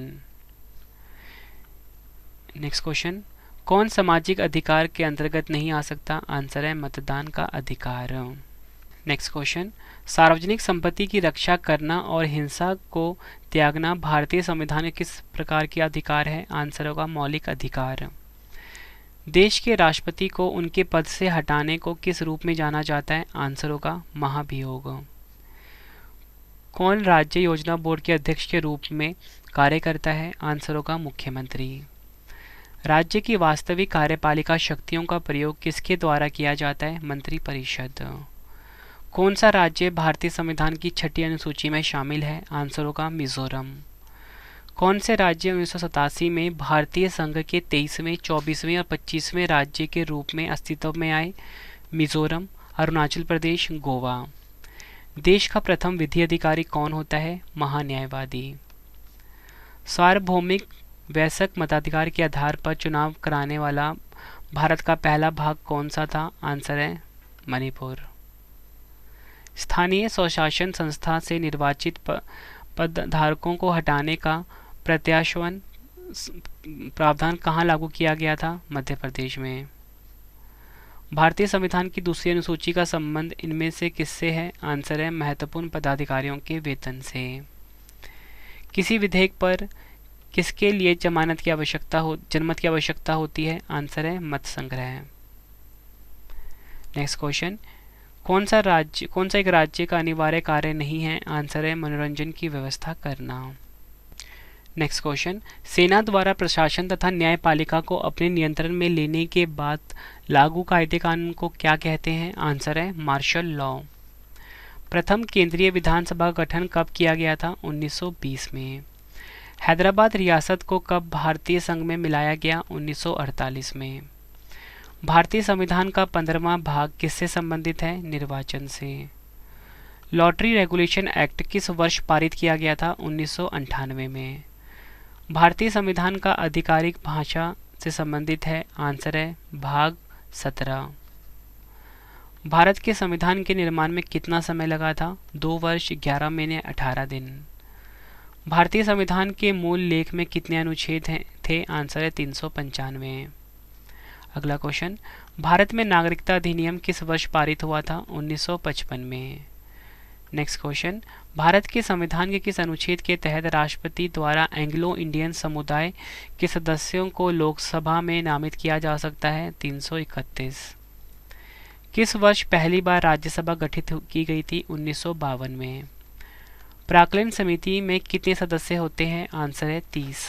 नेक्स्ट क्वेश्चन, कौन सामाजिक अधिकार के अंतर्गत नहीं आ सकता? आंसर है मतदान का अधिकार। नेक्स्ट क्वेश्चन, सार्वजनिक संपत्ति की रक्षा करना और हिंसा को त्यागना भारतीय संविधान में किस प्रकार के अधिकार है? आंसर होगा मौलिक अधिकार। देश के राष्ट्रपति को उनके पद से हटाने को किस रूप में जाना जाता है? आंसर होगा महाभियोग। कौन राज्य योजना बोर्ड के अध्यक्ष के रूप में कार्य करता है? आंसर होगा मुख्यमंत्री। राज्य की वास्तविक कार्यपालिका शक्तियों का प्रयोग किसके द्वारा किया जाता है? मंत्रिपरिषद। कौन सा राज्य भारतीय संविधान की 6ठी अनुसूची में शामिल है? आंसर होगा मिजोरम। कौन से राज्य 1987 में भारतीय संघ के 23वें, 24वें और 25वें राज्य के रूप में अस्तित्व में आए? मिजोरम, अरुणाचल प्रदेश, गोवा। देश का प्रथम विधि अधिकारी कौन होता है? महान्यायवादी। सार्वभौमिक वयस्क मताधिकार के आधार पर चुनाव कराने वाला भारत का पहला भाग कौन सा था? आंसर है मणिपुर। स्थानीय स्वशासन संस्था से निर्वाचित पदधारकों को हटाने का प्रत्याशवन प्रावधान कहाँ लागू किया गया था? मध्य प्रदेश में। भारतीय संविधान की दूसरी अनुसूची का संबंध इनमें से किससे है? आंसर है महत्वपूर्ण पदाधिकारियों के वेतन से। किसी विधेयक पर किसके लिए जनमत की आवश्यकता होती है? आंसर है मत संग्रह। नेक्स्ट क्वेश्चन, कौन सा एक राज्य का अनिवार्य कार्य नहीं है? आंसर है मनोरंजन की व्यवस्था करना। नेक्स्ट क्वेश्चन, सेना द्वारा प्रशासन तथा न्यायपालिका को अपने नियंत्रण में लेने के बाद लागू कायदे कानून को क्या कहते हैं? आंसर है मार्शल लॉ। प्रथम केंद्रीय विधानसभा का गठन कब किया गया था? 1920 में। हैदराबाद रियासत को कब भारतीय संघ में मिलाया गया? 1948 में। भारतीय संविधान का 15वां भाग किससे संबंधित है? निर्वाचन से। लॉटरी रेगुलेशन एक्ट किस वर्ष पारित किया गया था? 1998 में। भारतीय संविधान का आधिकारिक भाषा से संबंधित है? आंसर है भाग 17। भारत के संविधान के निर्माण में कितना समय लगा था? 2 वर्ष 11 महीने 18 दिन। भारतीय संविधान के मूल लेख में कितने अनुच्छेद थे? आंसर है 395। अगला क्वेश्चन, भारत में नागरिकता अधिनियम किस वर्ष पारित हुआ था? 1955 में। नेक्स्ट क्वेश्चन, भारत के संविधान के किस अनुच्छेद के तहत राष्ट्रपति द्वारा एंग्लो इंडियन समुदाय के सदस्यों को लोकसभा में नामित किया जा सकता है? 331। किस वर्ष पहली बार राज्यसभा गठित की गई थी? 1952 में। प्राक्कलन समिति में कितने सदस्य होते हैं? आंसर है 30।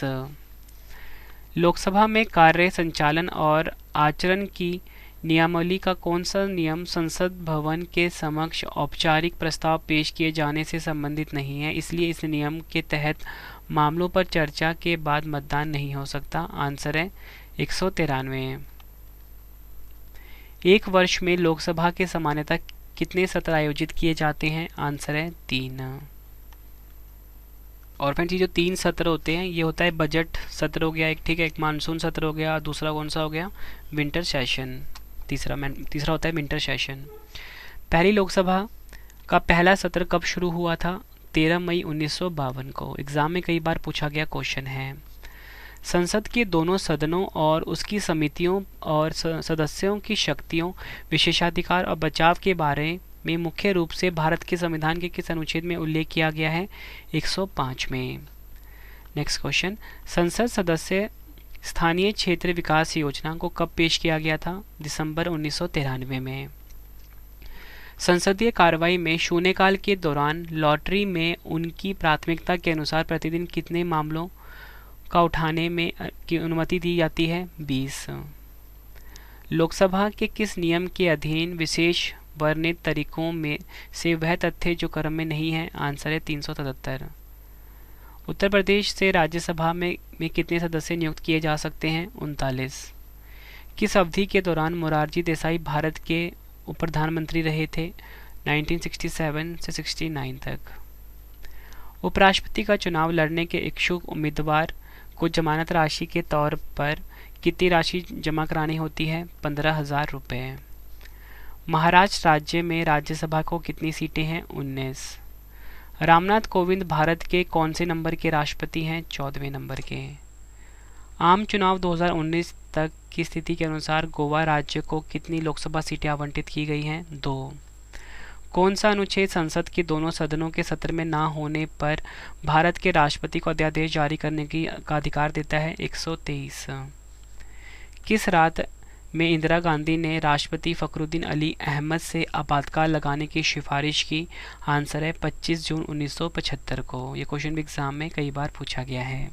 लोकसभा में कार्य संचालन और आचरण की नियमावली का कौन सा नियम संसद भवन के समक्ष औपचारिक प्रस्ताव पेश किए जाने से संबंधित नहीं है, इसलिए इस नियम के तहत मामलों पर चर्चा के बाद मतदान नहीं हो सकता? आंसर है 193। एक वर्ष में लोकसभा के सामान्यतः कितने सत्र आयोजित किए जाते हैं? आंसर है 3। और फ्रेंड्स, ये जो 3 सत्र होते हैं, ये होता है बजट सत्र हो गया एक, ठीक है, एक मानसून सत्र हो गया, दूसरा कौन सा हो गया? Winter session. तीसरा होता है विंटर सेशन। पहली लोकसभा का पहला सत्र कब शुरू हुआ था? 13 मई 1952 को। एग्जाम में कई बार पूछा गया क्वेश्चन है। संसद के दोनों सदनों और उसकी समितियों और सदस्यों की शक्तियों, विशेषाधिकार और बचाव के बारे में मुख्य रूप से भारत के संविधान के किस अनुच्छेद में उल्लेख किया गया है? 105 में। नेक्स्ट क्वेश्चन, संसद सदस्य स्थानीय क्षेत्र विकास योजना को कब पेश किया गया था? दिसंबर 1993 में। संसदीय कार्रवाई में शून्यकाल के दौरान लॉटरी में उनकी प्राथमिकता के अनुसार प्रतिदिन कितने मामलों का उठाने में की अनुमति दी जाती है? 20। लोकसभा के किस नियम के अधीन विशेष वर्णित तरीकों में से वह तथ्य जो क्रम में नहीं है? आंसर है 377। उत्तर प्रदेश से राज्यसभा में कितने सदस्य नियुक्त किए जा सकते हैं? 39। किस अवधि के दौरान मोरारजी देसाई भारत के उप प्रधानमंत्री रहे थे? 1967 से 69 तक। उपराष्ट्रपति का चुनाव लड़ने के इच्छुक उम्मीदवार को जमानत राशि के तौर पर कितनी राशि जमा करानी होती है? 15,000 रुपये। महाराष्ट्र राज्य में राज्यसभा को कितनी सीटें हैं? 19। रामनाथ कोविंद भारत के कौन से नंबर के राष्ट्रपति हैं? 14वें नंबर के। आम चुनाव 2019 तक की स्थिति के अनुसार गोवा राज्य को कितनी लोकसभा सीटें आवंटित की गई हैं? 2। कौन सा अनुच्छेद संसद के दोनों सदनों के सत्र में ना होने पर भारत के राष्ट्रपति को अध्यादेश जारी करने का अधिकार देता है? 123। किस रात में इंदिरा गांधी ने राष्ट्रपति फखरुद्दीन अली अहमद से आपातकाल लगाने की सिफारिश की? आंसर है 25 जून 1975 को। ये क्वेश्चन भी एग्जाम में कई बार पूछा गया है।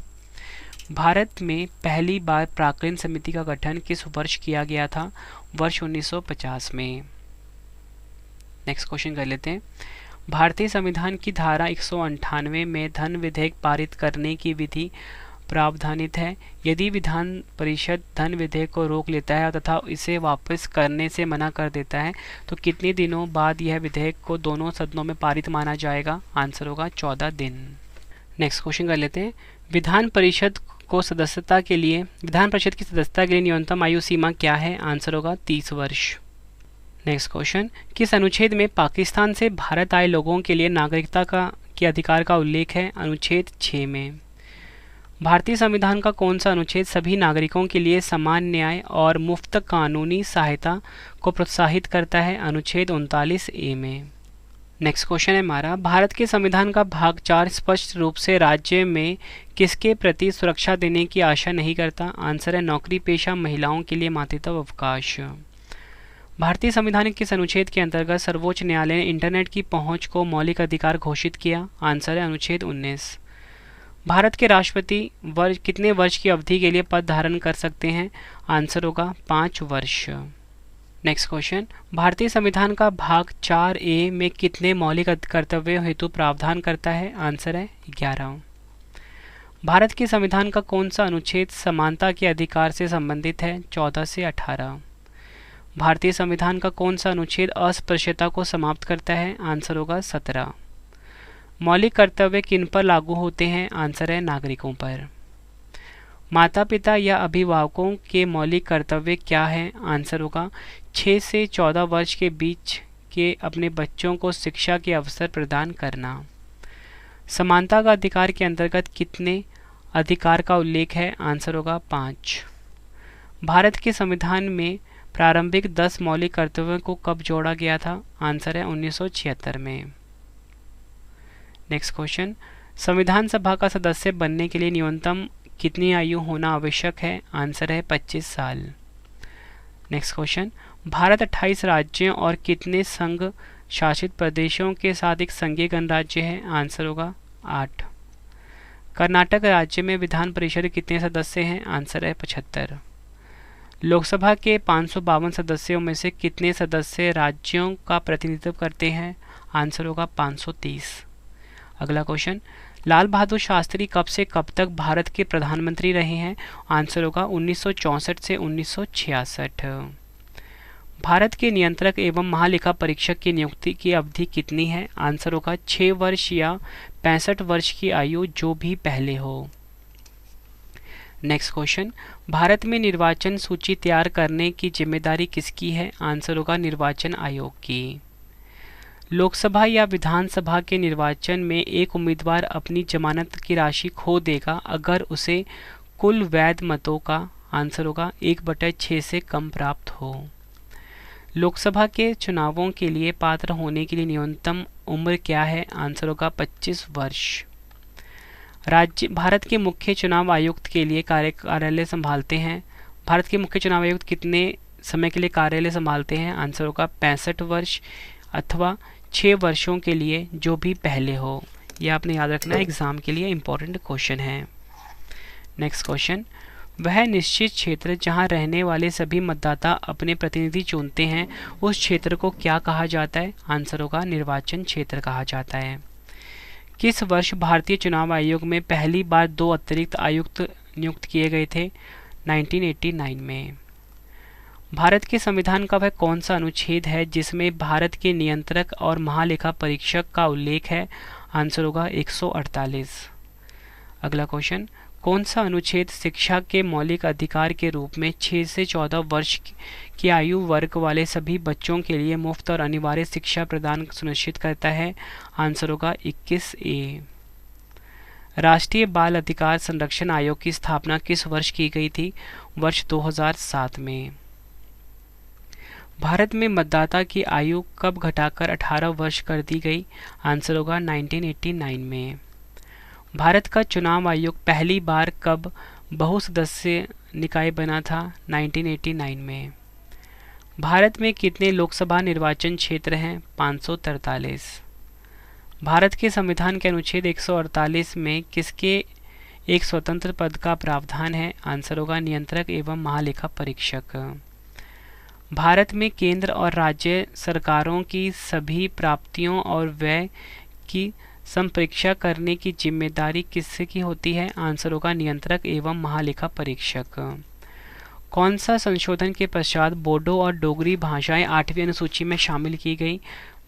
भारत में पहली बार प्राक्कलन समिति का गठन किस वर्ष किया गया था? वर्ष 1950 में। नेक्स्ट क्वेश्चन कर लेते हैं। भारतीय संविधान की धारा 198 में धन विधेयक पारित करने की विधि प्रावधानित है। यदि विधान परिषद धन विधेयक को रोक लेता है तथा इसे वापस करने से मना कर देता है तो कितने दिनों बाद यह विधेयक को दोनों सदनों में पारित माना जाएगा? आंसर होगा 14 दिन। नेक्स्ट क्वेश्चन कर लेते हैं। विधान परिषद की सदस्यता के लिए न्यूनतम आयु सीमा क्या है? आंसर होगा 30 वर्ष। नेक्स्ट क्वेश्चन, किस अनुच्छेद में पाकिस्तान से भारत आए लोगों के लिए नागरिकता के अधिकार का उल्लेख है? अनुच्छेद 6 में। भारतीय संविधान का कौन सा अनुच्छेद सभी नागरिकों के लिए समान न्याय और मुफ्त कानूनी सहायता को प्रोत्साहित करता है? अनुच्छेद 39A में। नेक्स्ट क्वेश्चन है हमारा, भारत के संविधान का भाग 4 स्पष्ट रूप से राज्य में किसके प्रति सुरक्षा देने की आशा नहीं करता? आंसर है नौकरी पेशा महिलाओं के लिए मातृत्व अवकाश। भारतीय संविधान के किस अनुच्छेद के अंतर्गत सर्वोच्च न्यायालय ने इंटरनेट की पहुंच को मौलिक अधिकार घोषित किया? आंसर है अनुच्छेद 19। भारत के राष्ट्रपति कितने वर्ष की अवधि के लिए पद धारण कर सकते हैं? आंसर होगा 5 वर्ष। नेक्स्ट क्वेश्चन, भारतीय संविधान का भाग 4A में कितने मौलिक कर्तव्यों हेतु प्रावधान करता है? आंसर है 11। भारत के संविधान का कौन सा अनुच्छेद समानता के अधिकार से संबंधित है? 14 से 18। भारतीय संविधान का कौन सा अनुच्छेद अस्पृश्यता को समाप्त करता है? आंसर होगा 17। मौलिक कर्तव्य किन पर लागू होते हैं? आंसर है नागरिकों पर। माता पिता या अभिभावकों के मौलिक कर्तव्य क्या है? आंसर होगा 6 से 14 वर्ष के बीच के अपने बच्चों को शिक्षा के अवसर प्रदान करना। समानता का अधिकार के अंतर्गत कितने अधिकार का उल्लेख है? आंसर होगा 5। भारत के संविधान में प्रारंभिक 10 मौलिक कर्तव्यों को कब जोड़ा गया था? आंसर है 1976 में। नेक्स्ट क्वेश्चन, संविधान सभा का सदस्य बनने के लिए न्यूनतम कितनी आयु होना आवश्यक है? आंसर है 25 साल। नेक्स्ट क्वेश्चन, भारत 28 राज्यों और कितने संघ शासित प्रदेशों के साथ एक संघीय गणराज्य है? आंसर होगा 8। कर्नाटक राज्य में विधान परिषद कितने सदस्य हैं? आंसर है 75। लोकसभा के 552 सदस्यों में से कितने सदस्य राज्यों का प्रतिनिधित्व करते हैं? आंसर होगा 530। अगला क्वेश्चन, लाल बहादुर शास्त्री कब से कब तक भारत के प्रधानमंत्री रहे हैं? आंसर होगा 1964 से 1966। भारत के नियंत्रक एवं महालेखा परीक्षक की नियुक्ति की अवधि कितनी है? आंसर होगा 6 वर्ष या 65 वर्ष की आयु, जो भी पहले हो। नेक्स्ट क्वेश्चन, भारत में निर्वाचन सूची तैयार करने की जिम्मेदारी किसकी है? आंसर होगा निर्वाचन आयोग की। लोकसभा या विधानसभा के निर्वाचन में एक उम्मीदवार अपनी जमानत की राशि खो देगा अगर उसे कुल वैध मतों का, आंसर होगा 1/6 से कम प्राप्त हो। लोकसभा के चुनावों के लिए पात्र होने के लिए न्यूनतम उम्र क्या है? आंसर होगा 25 वर्ष। भारत के मुख्य चुनाव आयुक्त के लिए कार्यालय संभालते हैं। भारत के मुख्य चुनाव आयुक्त कितने समय के लिए कार्यालय संभालते हैं? आंसर होगा 65 वर्ष अथवा 6 वर्षों के लिए, जो भी पहले हो। यह आपने याद रखना है, एग्जाम के लिए इंपॉर्टेंट क्वेश्चन है। नेक्स्ट क्वेश्चन, वह निश्चित क्षेत्र जहां रहने वाले सभी मतदाता अपने प्रतिनिधि चुनते हैं, उस क्षेत्र को क्या कहा जाता है? आंसर होगा निर्वाचन क्षेत्र कहा जाता है। किस वर्ष भारतीय चुनाव आयोग में पहली बार 2 अतिरिक्त आयुक्त नियुक्त किए गए थे? 1989 में। भारत के संविधान का वह कौन सा अनुच्छेद है जिसमें भारत के नियंत्रक और महालेखा परीक्षक का उल्लेख है? आंसर होगा 148। अगला क्वेश्चन, कौन सा अनुच्छेद शिक्षा के मौलिक अधिकार के रूप में 6 से 14 वर्ष की आयु वर्ग वाले सभी बच्चों के लिए मुफ्त और अनिवार्य शिक्षा प्रदान सुनिश्चित करता है? आंसर होगा 21A। राष्ट्रीय बाल अधिकार संरक्षण आयोग की स्थापना किस वर्ष की गई थी? वर्ष 2007 में। भारत में मतदाता की आयु कब घटाकर 18 वर्ष कर दी गई? आंसर होगा 1989 में। भारत का चुनाव आयोग पहली बार कब बहुसदस्यीय निकाय बना था? 1989 में। भारत में कितने लोकसभा निर्वाचन क्षेत्र हैं? 543। भारत के संविधान के अनुच्छेद 148 में किसके एक स्वतंत्र पद का प्रावधान है? आंसर होगा नियंत्रक एवं महालेखा परीक्षक। भारत में केंद्र और राज्य सरकारों की सभी प्राप्तियों और व्यय की संप्रेक्षा करने की जिम्मेदारी किसकी होती है? आंसर होगा नियंत्रक एवं महालेखा परीक्षक। कौन सा संशोधन के पश्चात बोडो और डोगरी भाषाएं 8वीं अनुसूची में शामिल की गई?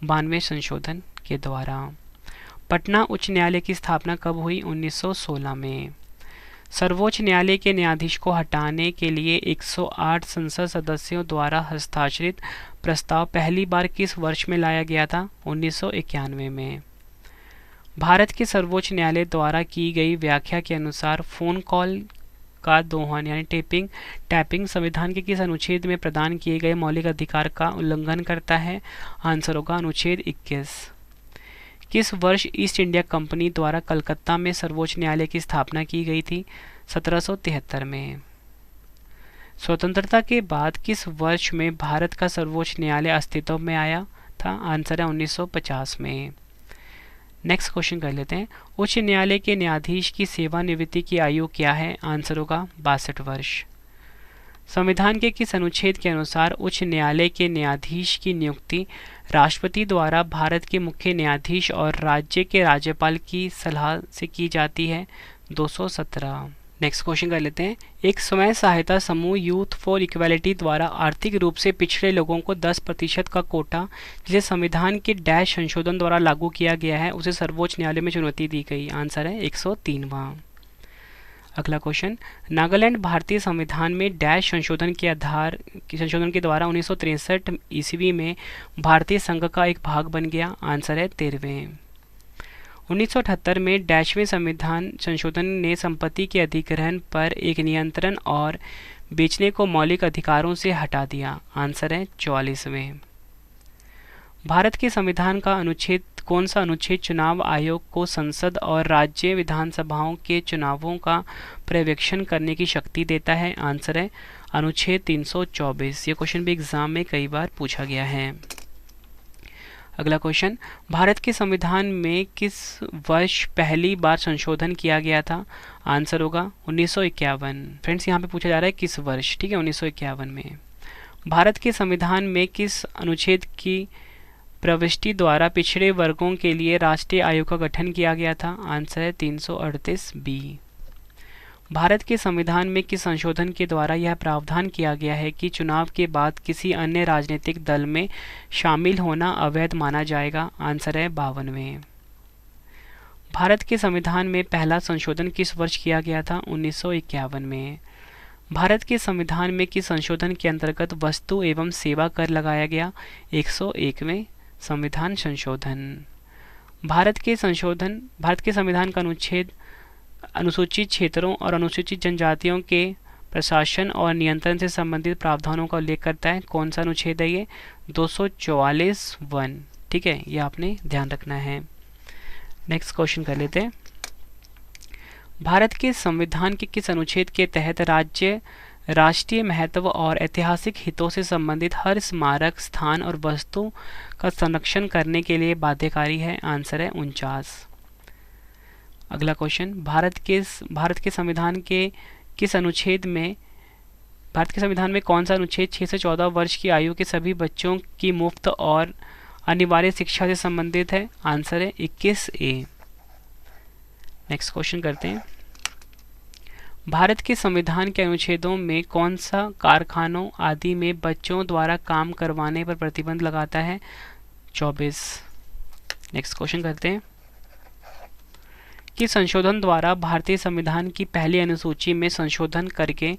92वें संशोधन के द्वारा। पटना उच्च न्यायालय की स्थापना कब हुई? 1916 में। सर्वोच्च न्यायालय के न्यायाधीश को हटाने के लिए 108 संसद सदस्यों द्वारा हस्ताक्षरित प्रस्ताव पहली बार किस वर्ष में लाया गया था? 1991 में। भारत के सर्वोच्च न्यायालय द्वारा की गई व्याख्या के अनुसार फोन कॉल का दोहन यानी टैपिंग संविधान के किस अनुच्छेद में प्रदान किए गए मौलिक अधिकार का उल्लंघन करता है? आंसर होगा अनुच्छेद 21। किस वर्ष ईस्ट इंडिया कंपनी द्वारा कलकत्ता में सर्वोच्च न्यायालय की स्थापना की गई थी? 1773 में। स्वतंत्रता के बाद किस वर्ष में भारत का सर्वोच्च न्यायालय अस्तित्व में आया था? आंसर है 1950 में। नेक्स्ट क्वेश्चन कर लेते हैं, उच्च न्यायालय के न्यायाधीश की सेवानिवृत्ति की आयु क्या है? आंसर होगा 62 वर्ष। संविधान के किस अनुच्छेद के अनुसार उच्च न्यायालय के न्यायाधीश की नियुक्ति राष्ट्रपति द्वारा भारत के मुख्य न्यायाधीश और राज्य के राज्यपाल की सलाह से की जाती है? 217। नेक्स्ट क्वेश्चन कर लेते हैं, एक स्वयं सहायता समूह यूथ फॉर इक्वालिटी द्वारा आर्थिक रूप से पिछड़े लोगों को 10% का कोटा जिसे संविधान के डैश संशोधन द्वारा लागू किया गया है, उसे सर्वोच्च न्यायालय में चुनौती दी गई। आंसर है 103वां। अगला क्वेश्चन, नागालैंड भारतीय संविधान में डैश संशोधन के द्वारा 1963 ईस्वी में भारतीय संघ का एक भाग बन गया। आंसर है 13वें। 1978 में डैशवें संविधान संशोधन ने संपत्ति के अधिग्रहण पर एक नियंत्रण और बेचने को मौलिक अधिकारों से हटा दिया। आंसर है 44वें। भारत के संविधान का कौन सा अनुच्छेद चुनाव आयोग को संसद और राज्य विधानसभाओं के चुनावों का पर्यवेक्षण करने की शक्ति देता है? आंसर है अनुच्छेद 324। ये क्वेश्चन भी एग्जाम में कई बार पूछा गया है। अगला क्वेश्चन, भारत के संविधान में किस वर्ष पहली बार संशोधन किया गया था? आंसर होगा 1951। फ्रेंड्स यहाँ पे पूछा जा रहा है किस वर्ष, ठीक है, 1951 में। भारत के संविधान में किस अनुच्छेद की प्रविष्टि द्वारा पिछड़े वर्गों के लिए राष्ट्रीय आयोग का गठन किया गया था? आंसर है 338 बी। भारत के संविधान में किस संशोधन के द्वारा यह प्रावधान किया गया है कि चुनाव के बाद किसी अन्य राजनीतिक दल में शामिल होना अवैध माना जाएगा? आंसर है 52वें। भारत के संविधान में पहला संशोधन किस वर्ष किया गया था? 1951 में। भारत के संविधान में किस संशोधन के अंतर्गत वस्तु एवं सेवा कर लगाया गया? 101वें संविधान संशोधन। भारत के संविधान का अनुसूचित क्षेत्रों और अनुसूचित जनजातियों के प्रशासन और नियंत्रण से संबंधित प्रावधानों का उल्लेख करता है। कौन सा अनुच्छेद है ये? 244(1), ठीक है, ये आपने ध्यान रखना है। नेक्स्ट क्वेश्चन कर लेते हैं। भारत के संविधान के किस अनुच्छेद के तहत राष्ट्रीय महत्व और ऐतिहासिक हितों से संबंधित हर स्मारक, स्थान और वस्तु का संरक्षण करने के लिए बाध्यकारी है? आंसर है 49। अगला क्वेश्चन, भारत के संविधान में कौन सा अनुच्छेद 6 से 14 वर्ष की आयु के सभी बच्चों की मुफ्त और अनिवार्य शिक्षा से संबंधित है? आंसर है 21A। नेक्स्ट क्वेश्चन करते हैं। भारत के संविधान के अनुच्छेदों में कौन सा कारखानों आदि में बच्चों द्वारा काम करवाने पर प्रतिबंध लगाता है? 24। नेक्स्ट क्वेश्चन करते हैं। किस संशोधन द्वारा भारतीय संविधान की पहली अनुसूची में संशोधन करके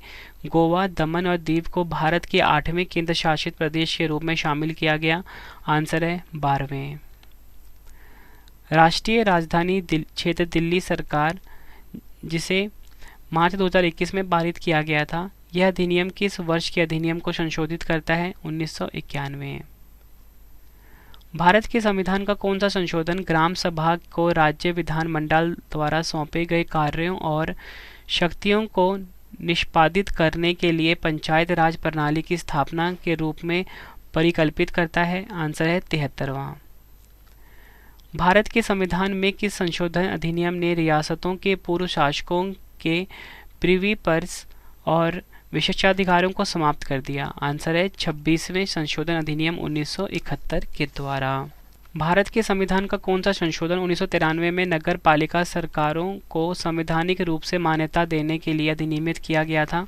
गोवा, दमन और दीव को भारत के 8वें केंद्र शासित प्रदेश के रूप में शामिल किया गया? आंसर है 12वें। राष्ट्रीय राजधानी क्षेत्र दिल्ली सरकार, जिसे मार्च 2021 में पारित किया गया था, यह अधिनियम किस वर्ष के अधिनियम को संशोधित करता है? 1991। भारत के संविधान का कौन सा संशोधन ग्राम सभा को राज्य विधानमंडल द्वारा सौंपे गए कार्यों और शक्तियों को निष्पादित करने के लिए पंचायत राज प्रणाली की स्थापना के रूप में परिकल्पित करता है? आंसर है 73वां। भारत के संविधान में किस संशोधन अधिनियम ने रियासतों के पूर्व शासकों के प्रिवी पर्स और विशेषाधिकारों को समाप्त कर दिया? आंसर है 26वें संशोधन अधिनियम 1971 के द्वारा। भारत के संविधान का कौन सा संशोधन 1993 में नगर पालिका सरकारों को संवैधानिक रूप से मान्यता देने के लिए अधिनियमित किया गया था?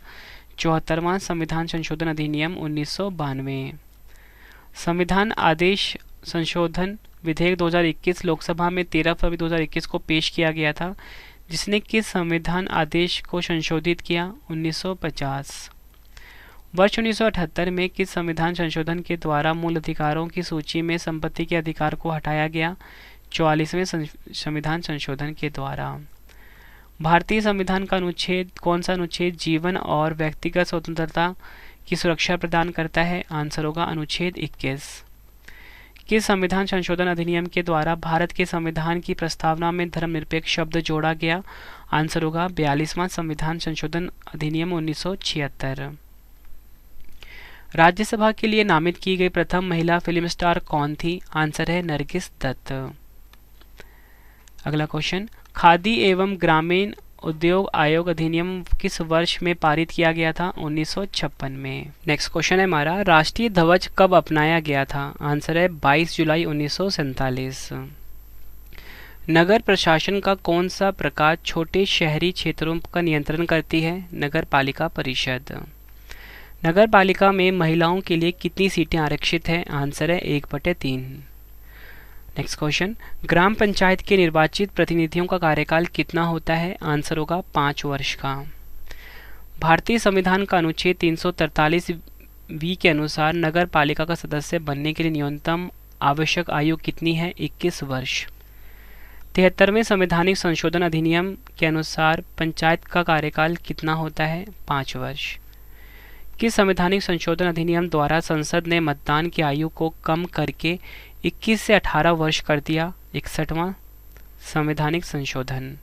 74वां संविधान संशोधन अधिनियम 1992। संविधान आदेश संशोधन विधेयक 2021 लोकसभा में 13 फरवरी 2021 को पेश किया गया था, जिसने किस संविधान आदेश को संशोधित किया? 1950। वर्ष 1978 में किस संविधान संशोधन के द्वारा मूल अधिकारों की सूची में संपत्ति के अधिकार को हटाया गया? 44वें संविधान संशोधन के द्वारा। भारतीय संविधान का कौन सा अनुच्छेद जीवन और व्यक्तिगत स्वतंत्रता की सुरक्षा प्रदान करता है? आंसर होगा अनुच्छेद 21। किस संविधान संशोधन अधिनियम के द्वारा भारत के संविधान की प्रस्तावना में धर्मनिरपेक्ष शब्द जोड़ा गया? आंसर होगा 42वां संविधान संशोधन अधिनियम 1976। राज्यसभा के लिए नामित की गई प्रथम महिला फिल्म स्टार कौन थी? आंसर है नरगिस दत्त। अगला क्वेश्चन, खादी एवं ग्रामीण उद्योग आयोग अधिनियम किस वर्ष में पारित किया गया था? 1956 में। नेक्स्ट क्वेश्चन है हमारा, राष्ट्रीय ध्वज कब अपनाया गया था? आंसर है 22 जुलाई 1947। नगर प्रशासन का कौन सा प्रकार छोटे शहरी क्षेत्रों का नियंत्रण करती है? नगर पालिका परिषद। नगर पालिका में महिलाओं के लिए कितनी सीटें आरक्षित हैं? आंसर है 1/3। नेक्स्ट क्वेश्चन, ग्राम पंचायत के निर्वाचित प्रतिनिधियों का कार्यकाल कितना होता है? आंसर होगा 5 वर्ष का। भारतीय संविधान का अनुच्छेद 343(वी) के अनुसार नगर पालिका का सदस्य बनने के लिए न्यूनतम आवश्यक आयु कितनी है? 21 वर्ष। 73वें संवैधानिक संशोधन अधिनियम के अनुसार पंचायत का कार्यकाल कितना होता है? 5 वर्ष। किस संवैधानिक संशोधन अधिनियम द्वारा संसद ने मतदान की आयु को कम करके 21 से 18 वर्ष कर दिया? 61वां संवैधानिक संशोधन।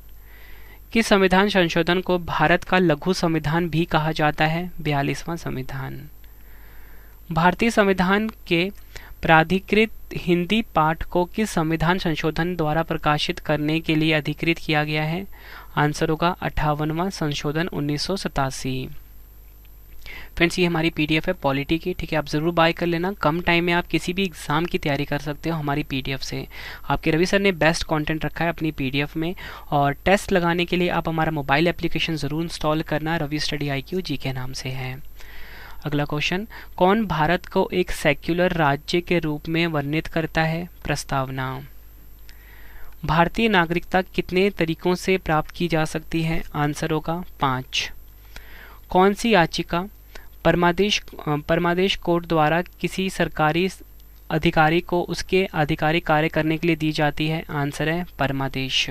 किस संविधान संशोधन को भारत का लघु संविधान भी कहा जाता है? 42वां संविधान। भारतीय संविधान के प्राधिकृत हिंदी पाठ को किस संविधान संशोधन द्वारा प्रकाशित करने के लिए अधिकृत किया गया है? आंसर होगा 58वां संशोधन 1987। फ्रेंड्स, ये हमारी पीडीएफ है पॉलिटी की, ठीक है, आप ज़रूर बाय कर लेना। कम टाइम में आप किसी भी एग्ज़ाम की तैयारी कर सकते हो हमारी पीडीएफ से। आपके रवि सर ने बेस्ट कंटेंट रखा है अपनी पीडीएफ में। और टेस्ट लगाने के लिए आप हमारा मोबाइल एप्लीकेशन ज़रूर इंस्टॉल करना, Ravi study IQ G K नाम से है। अगला क्वेश्चन, कौन भारत को एक सेक्युलर राज्य के रूप में वर्णित करता है? प्रस्तावना। भारतीय नागरिकता कितने तरीकों से प्राप्त की जा सकती है? आंसर होगा 5। कौन सी याचिका परमादेश कोर्ट द्वारा किसी सरकारी अधिकारी को उसके आधिकारिक कार्य करने के लिए दी जाती है? आंसर है परमादेश।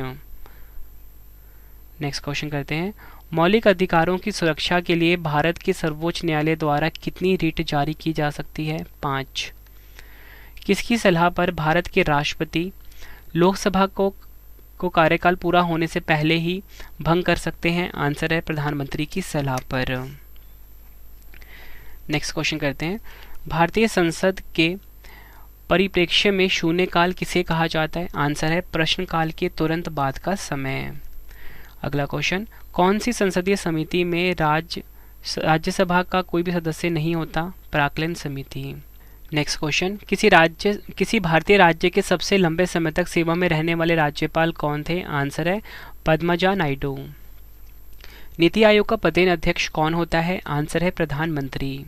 नेक्स्ट क्वेश्चन करते हैं, मौलिक अधिकारों की सुरक्षा के लिए भारत के सर्वोच्च न्यायालय द्वारा कितनी रिट जारी की जा सकती है? 5। किसकी सलाह पर भारत के राष्ट्रपति लोकसभा को कार्यकाल पूरा होने से पहले ही भंग कर सकते हैं? आंसर है प्रधानमंत्री की सलाह पर। नेक्स्ट क्वेश्चन करते हैं, भारतीय संसद के परिप्रेक्ष्य में शून्यकाल किसे कहा जाता है? आंसर है प्रश्नकाल के तुरंत बाद का समय। अगला क्वेश्चन, कौन सी संसदीय समिति में राज्यसभा का कोई भी सदस्य नहीं होता? प्राक्कलन समिति। नेक्स्ट क्वेश्चन, किसी भारतीय राज्य के सबसे लंबे समय तक सेवा में रहने वाले राज्यपाल कौन थे? आंसर है पद्मजा नायडू। नीति आयोग का पदेन अध्यक्ष कौन होता है? आंसर है प्रधानमंत्री।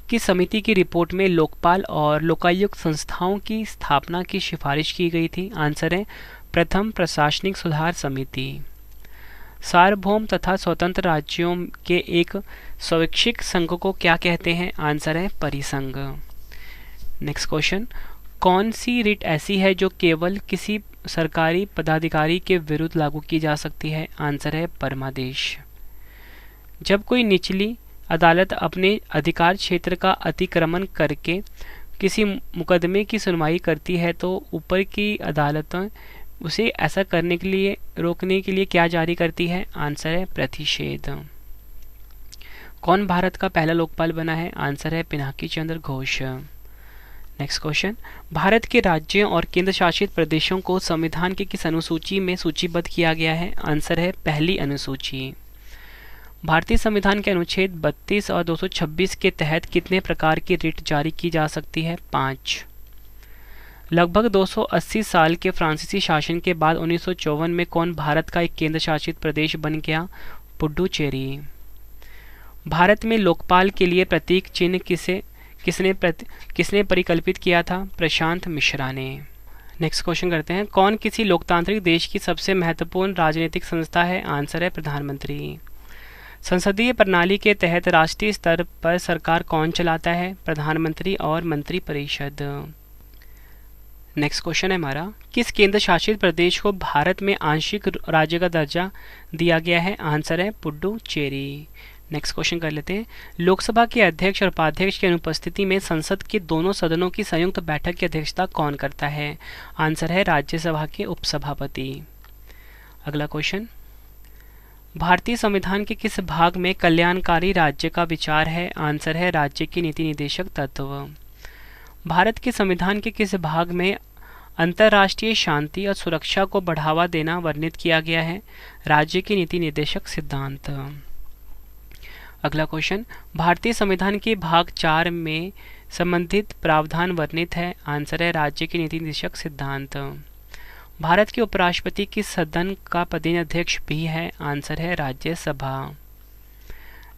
किस समिति की रिपोर्ट में लोकपाल और लोकायुक्त संस्थाओं की स्थापना की सिफारिश की गई थी? आंसर है प्रथम प्रशासनिक सुधार समिति। सार्वभौम तथा स्वतंत्र राज्यों के एक स्वैच्छिक संघ को क्या कहते हैं? आंसर है परिसंघ। नेक्स्ट क्वेश्चन, कौन सी रिट ऐसी है जो केवल किसी सरकारी पदाधिकारी के विरुद्ध लागू की जा सकती है? आंसर है परमादेश। जब कोई निचली अदालत अपने अधिकार क्षेत्र का अतिक्रमण करके किसी मुकदमे की सुनवाई करती है तो ऊपर की अदालतें उसे ऐसा करने के लिए रोकने के लिए क्या जारी करती है? आंसर है प्रतिषेध। कौन भारत का पहला लोकपाल बना है? आंसर है पिनाकी चंद्र घोष। नेक्स्ट क्वेश्चन, भारत के राज्यों और केंद्र शासित प्रदेशों को संविधान की किस अनुसूची में सूचीबद्ध किया गया है? आंसर है पहली अनुसूची। भारतीय संविधान के अनुच्छेद 32 और 226 के तहत कितने प्रकार की रिट जारी की जा सकती है? 5। लगभग 280 साल के फ्रांसीसी शासन के बाद 1954 में कौन भारत का एक केंद्र शासित प्रदेश बन गया? पुडुचेरी। भारत में लोकपाल के लिए प्रतीक चिन्ह किसने परिकल्पित किया था? प्रशांत मिश्रा ने। नेक्स्ट क्वेश्चन करते हैं, कौन किसी लोकतांत्रिक देश की सबसे महत्वपूर्ण राजनीतिक संस्था है? आंसर है प्रधानमंत्री। संसदीय प्रणाली के तहत राष्ट्रीय स्तर पर सरकार कौन चलाता है? प्रधानमंत्री और मंत्रिपरिषद। नेक्स्ट क्वेश्चन है हमारा, किस केंद्र शासित प्रदेश को भारत में आंशिक राज्य का दर्जा दिया गया है? आंसर है पुडुचेरी। नेक्स्ट क्वेश्चन कर लेते हैं, लोकसभा के अध्यक्ष और उपाध्यक्ष की अनुपस्थिति में संसद के दोनों सदनों की संयुक्त बैठक की अध्यक्षता कौन करता है? आंसर है राज्यसभा के उपसभापति। अगला क्वेश्चन, भारतीय संविधान के किस भाग में कल्याणकारी राज्य का विचार है? आंसर है राज्य की नीति निदेशक तत्व। भारत के संविधान के किस भाग में अंतर्राष्ट्रीय शांति और सुरक्षा को बढ़ावा देना वर्णित किया गया है? राज्य की नीति निर्देशक सिद्धांत। अगला क्वेश्चन, भारतीय संविधान के भाग 4 में संबंधित प्रावधान वर्णित है? आंसर है राज्य की नीति निर्देशक सिद्धांत। भारत के उपराष्ट्रपति किस सदन का पदेन अध्यक्ष भी है? आंसर है राज्यसभा।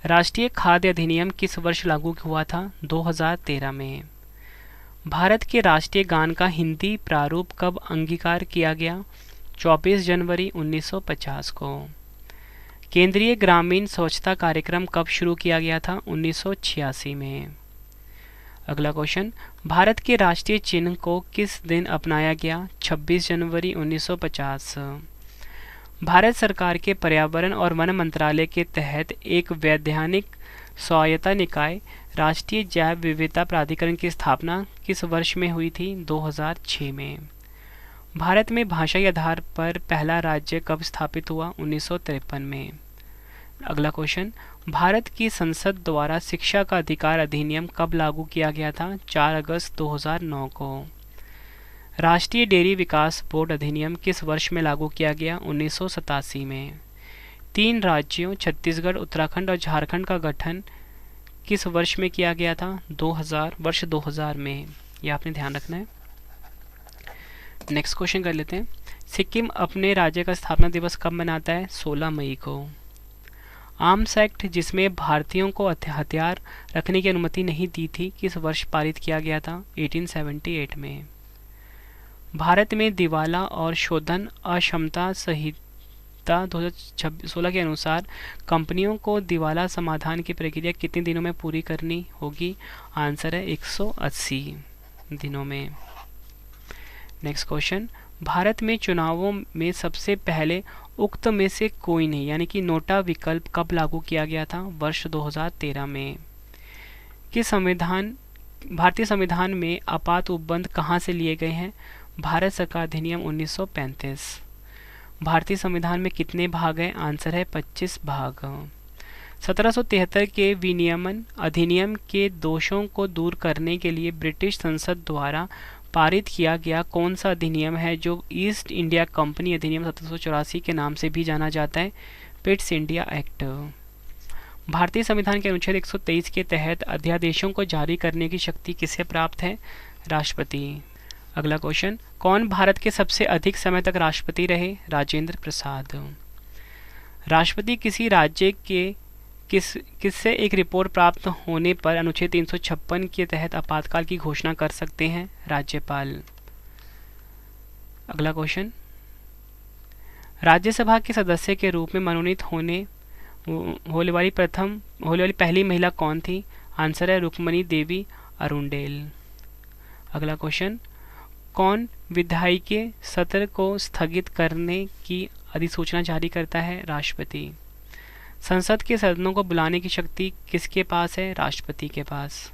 राष्ट्रीय खाद्य अधिनियम किस वर्ष लागू हुआ था? 2013 में। भारत के राष्ट्रीय गान का हिंदी प्रारूप कब अंगीकार किया गया? 24 जनवरी 1950 को। केंद्रीय ग्रामीण स्वच्छता कार्यक्रम कब शुरू किया गया था? 1986 में। अगला क्वेश्चन, भारत के राष्ट्रीय चिन्ह को किस दिन अपनाया गया? 26 जनवरी 1950। भारत सरकार के पर्यावरण और वन मंत्रालय के तहत एक वैधानिक स्वायत्ता निकाय राष्ट्रीय जैव विविधता प्राधिकरण की स्थापना किस वर्ष में हुई थी? 2006 में। भारत में भाषाई आधार पर पहला राज्य कब स्थापित हुआ? 1953 में। अगला क्वेश्चन, भारत की संसद द्वारा शिक्षा का अधिकार अधिनियम कब लागू किया गया था? 4 अगस्त 2009 को। राष्ट्रीय डेयरी विकास बोर्ड अधिनियम किस वर्ष में लागू किया गया? 1987 में। 3 राज्यों छत्तीसगढ़, उत्तराखंड और झारखंड का गठन किस वर्ष में किया गया था? 2000 में। यह आपने ध्यान रखना है। नेक्स्ट क्वेश्चन कर लेते हैं। सिक्किम अपने राज्य का स्थापना दिवस कब मनाता है? 16 मई को। आर्म्स एक्ट, जिसमें भारतीयों को हथियार रखने की अनुमति नहीं दी थी, किस वर्ष पारित किया गया था? 1878 में। भारत में दिवाला और शोधन अक्षमता संहिता 2016 के अनुसार कंपनियों को दिवाला समाधान की प्रक्रिया कितने दिनों में पूरी करनी होगी? आंसर है 180 दिनों में। Next question. भारत में चुनावों में सबसे पहले उक्त में से कोई नहीं यानी कि नोटा विकल्प कब लागू किया गया था? वर्ष 2013 में। भारतीय संविधान में आपात उपबंध कहाँ से लिए गए हैं? भारत सरकार अधिनियम 1935। भारतीय संविधान में कितने भाग हैं? आंसर है 25 भाग। 1773 के विनियमन अधिनियम के दोषों को दूर करने के लिए ब्रिटिश संसद द्वारा पारित किया गया कौन सा अधिनियम है जो ईस्ट इंडिया कंपनी अधिनियम 1784 के नाम से भी जाना जाता है? Pitt's India act. भारतीय संविधान के अनुच्छेद 123 के तहत अध्यादेशों को जारी करने की शक्ति किसे प्राप्त है? राष्ट्रपति। अगला क्वेश्चन। कौन भारत के सबसे अधिक समय तक राष्ट्रपति रहे? राजेंद्र प्रसाद। राष्ट्रपति किसी राज्य के किससे एक रिपोर्ट प्राप्त होने पर अनुच्छेद 356 के तहत आपातकाल की घोषणा कर सकते हैं? राज्यपाल। अगला क्वेश्चन। राज्यसभा के सदस्य के रूप में मनोनीत होने वाली पहली महिला कौन थी? आंसर है रुक्मणी देवी अरुणडेल। अगला क्वेश्चन। कौन विधायिका सत्र को स्थगित करने की अधिसूचना जारी करता है? राष्ट्रपति। संसद के सदनों को बुलाने की शक्ति किसके पास है? राष्ट्रपति के पास।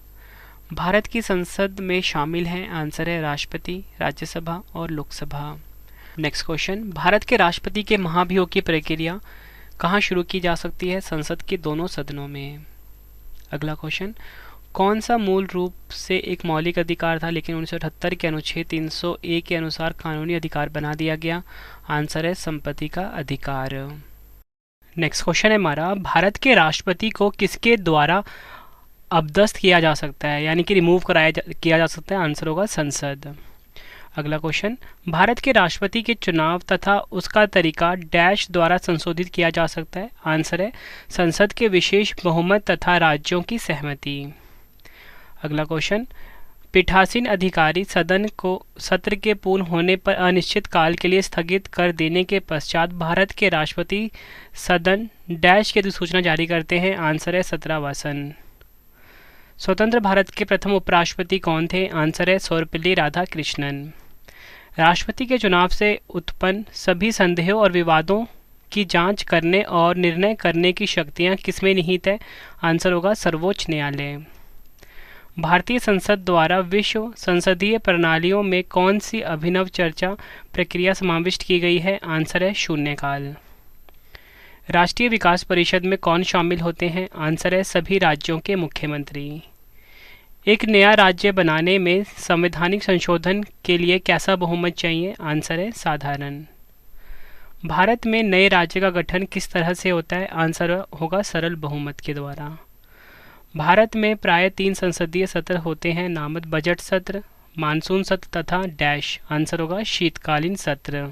भारत की संसद में शामिल हैं? आंसर है राष्ट्रपति, राज्यसभा और लोकसभा। Next question. भारत के राष्ट्रपति के महाभियोग की प्रक्रिया कहाँ शुरू की जा सकती है? संसद के दोनों सदनों में। अगला क्वेश्चन। कौन सा मूल रूप से एक मौलिक अधिकार था लेकिन 1978 के अनुच्छेद 301 के अनुसार कानूनी अधिकार बना दिया गया? आंसर है संपत्ति का अधिकार। नेक्स्ट क्वेश्चन है हमारा। भारत के राष्ट्रपति को किसके द्वारा अपदस्थ किया जा सकता है यानी कि रिमूव किया जा सकता है? आंसर होगा संसद। अगला क्वेश्चन। भारत के राष्ट्रपति के चुनाव तथा उसका तरीका डैश द्वारा संशोधित किया जा सकता है? आंसर है संसद के विशेष बहुमत तथा राज्यों की सहमति। अगला क्वेश्चन। पीठासीन अधिकारी सदन को सत्र के पूर्ण होने पर अनिश्चित काल के लिए स्थगित कर देने के पश्चात भारत के राष्ट्रपति सदन डैश की अधिसूचना जारी करते हैं? आंसर है 17 वासन। स्वतंत्र भारत के प्रथम उपराष्ट्रपति कौन थे? आंसर है सर्वपल्ली राधाकृष्णन। राष्ट्रपति के चुनाव से उत्पन्न सभी संदेहों और विवादों की जांच करने और निर्णय करने की शक्तियां किसमें निहित है? आंसर होगा सर्वोच्च न्यायालय। भारतीय संसद द्वारा विश्व संसदीय प्रणालियों में कौन सी अभिनव चर्चा प्रक्रिया समाविष्ट की गई है? आंसर है शून्यकाल। राष्ट्रीय विकास परिषद में कौन शामिल होते हैं? आंसर है सभी राज्यों के मुख्यमंत्री। एक नया राज्य बनाने में संवैधानिक संशोधन के लिए कैसा बहुमत चाहिए? आंसर है साधारण। भारत में नए राज्य का गठन किस तरह से होता है? आंसर होगा सरल बहुमत के द्वारा। भारत में प्राय 3 संसदीय सत्र होते हैं, नामत बजट सत्र, मानसून सत्र तथा डैश। आंसर होगा शीतकालीन सत्र।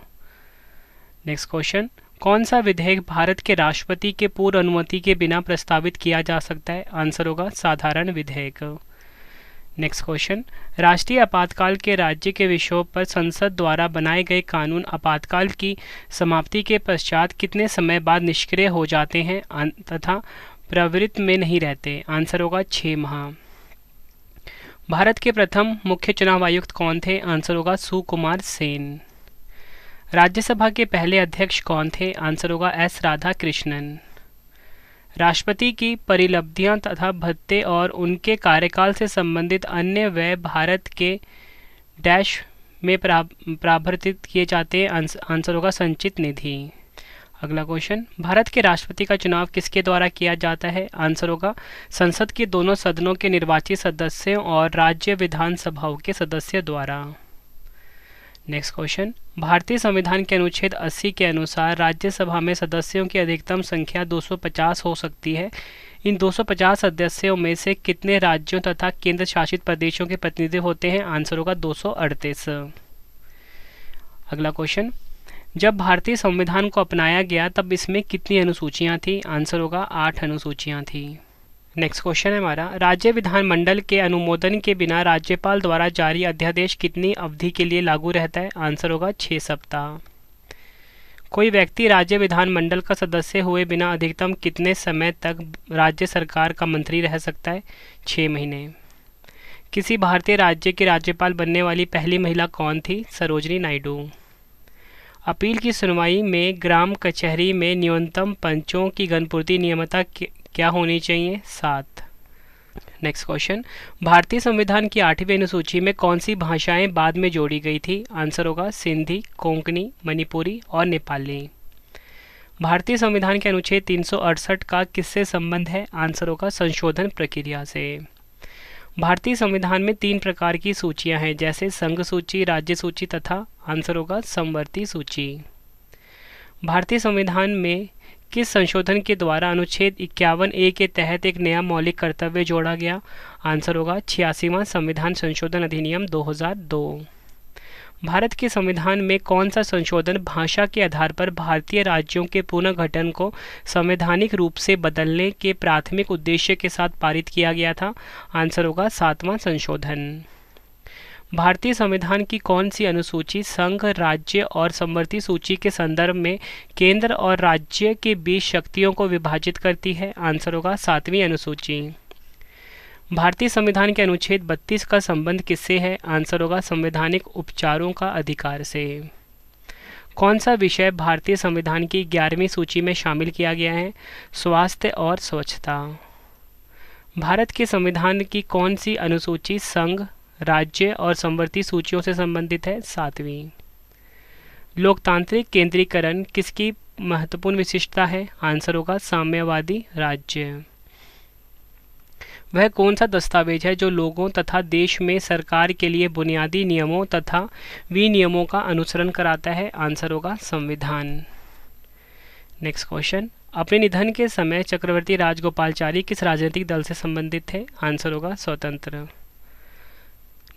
Next question. कौन सा विधेयक भारत के राष्ट्रपति के पूर्व अनुमति के बिना प्रस्तावित किया जा सकता है? आंसर होगा साधारण विधेयक। Next question. राष्ट्रीय आपातकाल के राज्य के विषयों पर संसद द्वारा बनाए गए कानून आपातकाल की समाप्ति के पश्चात कितने समय बाद निष्क्रिय हो जाते हैं तथा प्रवृत्ति में नहीं रहते? आंसर होगा 6 माह। भारत के प्रथम मुख्य चुनाव आयुक्त कौन थे? आंसर होगा सुकुमार सेन। राज्यसभा के पहले अध्यक्ष कौन थे? आंसर होगा एस राधाकृष्णन। राष्ट्रपति की परिलब्धियां तथा भत्ते और उनके कार्यकाल से संबंधित अन्य व्यय भारत के डैश में प्रावर्तित किए जाते हैं? आंसर होगा संचित निधि। अगला क्वेश्चन। भारत के राष्ट्रपति का चुनाव किसके द्वारा किया जाता है? आंसर होगा संसद के दोनों सदनों के निर्वाचित सदस्यों और राज्य विधानसभाओं के सदस्यों द्वारा। नेक्स्ट क्वेश्चन, भारतीय संविधान के अनुच्छेद 80 के अनुसार राज्यसभा में सदस्यों की अधिकतम संख्या 250 हो सकती है। इन 250 सदस्यों में से कितने राज्यों तथा केंद्र शासित प्रदेशों के प्रतिनिधि होते हैं? आंसर होगा 238। अगला क्वेश्चन, जब भारतीय संविधान को अपनाया गया तब इसमें कितनी अनुसूचियां थी? आंसर होगा 8 अनुसूचियां थी। नेक्स्ट क्वेश्चन है हमारा, राज्य विधानमंडल के अनुमोदन के बिना राज्यपाल द्वारा जारी अध्यादेश कितनी अवधि के लिए लागू रहता है? आंसर होगा 6 सप्ताह। कोई व्यक्ति राज्य विधानमंडल का सदस्य हुए बिना अधिकतम कितने समय तक राज्य सरकार का मंत्री रह सकता है? 6 महीने। किसी भारतीय राज्य के राज्यपाल बनने वाली पहली महिला कौन थी? सरोजिनी नायडू। अपील की सुनवाई में ग्राम कचहरी में न्यूनतम पंचों की गणपूर्ति नियमितता क्या होनी चाहिए? 7। नेक्स्ट क्वेश्चन, भारतीय संविधान की 8वीं अनुसूची में कौन सी भाषाएं बाद में जोड़ी गई थी? आंसर होगा सिंधी, कोंकणी, मणिपुरी और नेपाली। भारतीय संविधान के अनुच्छेद 368 का किससे संबंध है? आंसर होगा संशोधन प्रक्रिया से। भारतीय संविधान में 3 प्रकार की सूचियां हैं, जैसे संघ सूची, राज्य सूची तथा आंसर होगा समवर्ती सूची। भारतीय संविधान में किस संशोधन के द्वारा अनुच्छेद 51A के तहत एक नया मौलिक कर्तव्य जोड़ा गया? आंसर होगा 86वां संविधान संशोधन अधिनियम 2002। भारत के संविधान में कौन सा संशोधन भाषा के आधार पर भारतीय राज्यों के पुनर्गठन को संवैधानिक रूप से बदलने के प्राथमिक उद्देश्य के साथ पारित किया गया था? आंसर होगा 7वां संशोधन। भारतीय संविधान की कौन सी अनुसूची संघ, राज्य और समवर्ती सूची के संदर्भ में केंद्र और राज्य के बीच शक्तियों को विभाजित करती है? आंसर होगा 7वीं अनुसूची। भारतीय संविधान के अनुच्छेद 32 का संबंध किससे है? आंसर होगा संवैधानिक उपचारों का अधिकार से। कौन सा विषय भारतीय संविधान की 11वीं सूची में शामिल किया गया है? स्वास्थ्य और स्वच्छता। भारत के संविधान की कौन सी अनुसूची संघ, राज्य और समवर्ती सूचियों से संबंधित है? 7वीं। लोकतांत्रिक केंद्रीकरण किसकी महत्वपूर्ण विशिष्टता है? आंसर होगा साम्यवादी राज्य। वह कौन सा दस्तावेज है जो लोगों तथा देश में सरकार के लिए बुनियादी नियमों तथा विनियमों का अनुसरण कराता है? आंसर होगा संविधान। नेक्स्ट क्वेश्चन, अपने निधन के समय चक्रवर्ती राजगोपालचारी किस राजनीतिक दल से संबंधित थे? आंसर होगा स्वतंत्र।